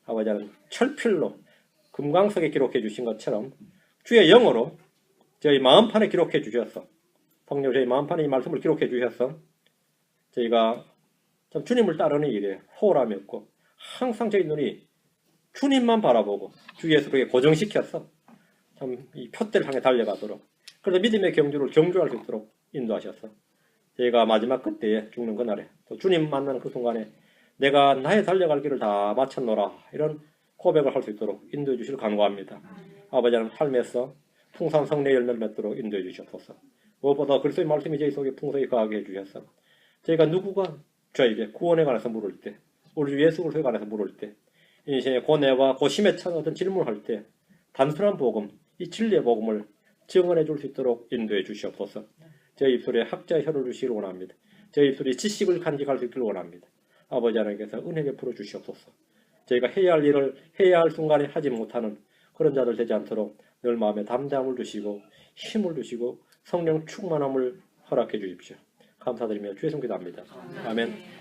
아버지 하나님 철필로 금강석에 기록해 주신 것처럼 주의 영어로 저희 마음판에 기록해 주셔서 성령 저희 마음판에 이 말씀을 기록해 주셔서 저희가 참 주님을 따르는 일에 소홀함이 없고 항상 저희 눈이 주님만 바라보고 주 예수를 고정시켜서 참 이 표대를 향해 달려가도록 그래서 믿음의 경주를 경주할 수 있도록 인도하셔서 저희가 마지막 그때에 죽는 그날에 또 주님 만나는 그 순간에 내가 나의 달려갈 길을 다 마쳤노라 이런 고백을 할 수 있도록 인도해 주시길 간구합니다. 아버지 하나님 삶에서 풍성한 성례의 열매를 맺도록 인도해 주시옵소서. 무엇보다 그리스도의 말씀이 저희 속에 풍성히 거하게 해주셔서 저희가 누구가 저에게 구원에 관해서 물을 때, 우리 주 예수 그리스도에 관해서 물을 때, 인생의 고뇌와 고심에 찬 어떤 질문을 할 때 단순한 복음, 이 진리의 복음을 증언해 줄 수 있도록 인도해 주시옵소서. 저희 입술에 학자의 혀를 주시길 원합니다. 저희 입술이 지식을 간직할 수 있기를 원합니다. 아버지 하나님께서 은혜 베풀어 주시옵소서. 저희가 해야 할 일을 해야 할 순간에 하지 못하는 그런 자들 되지 않도록 늘 마음에 담대함을 주시고 힘을 주시고 성령 충만함을 허락해 주십시오. 감사드리며 주의 손 기도합니다. 아멘.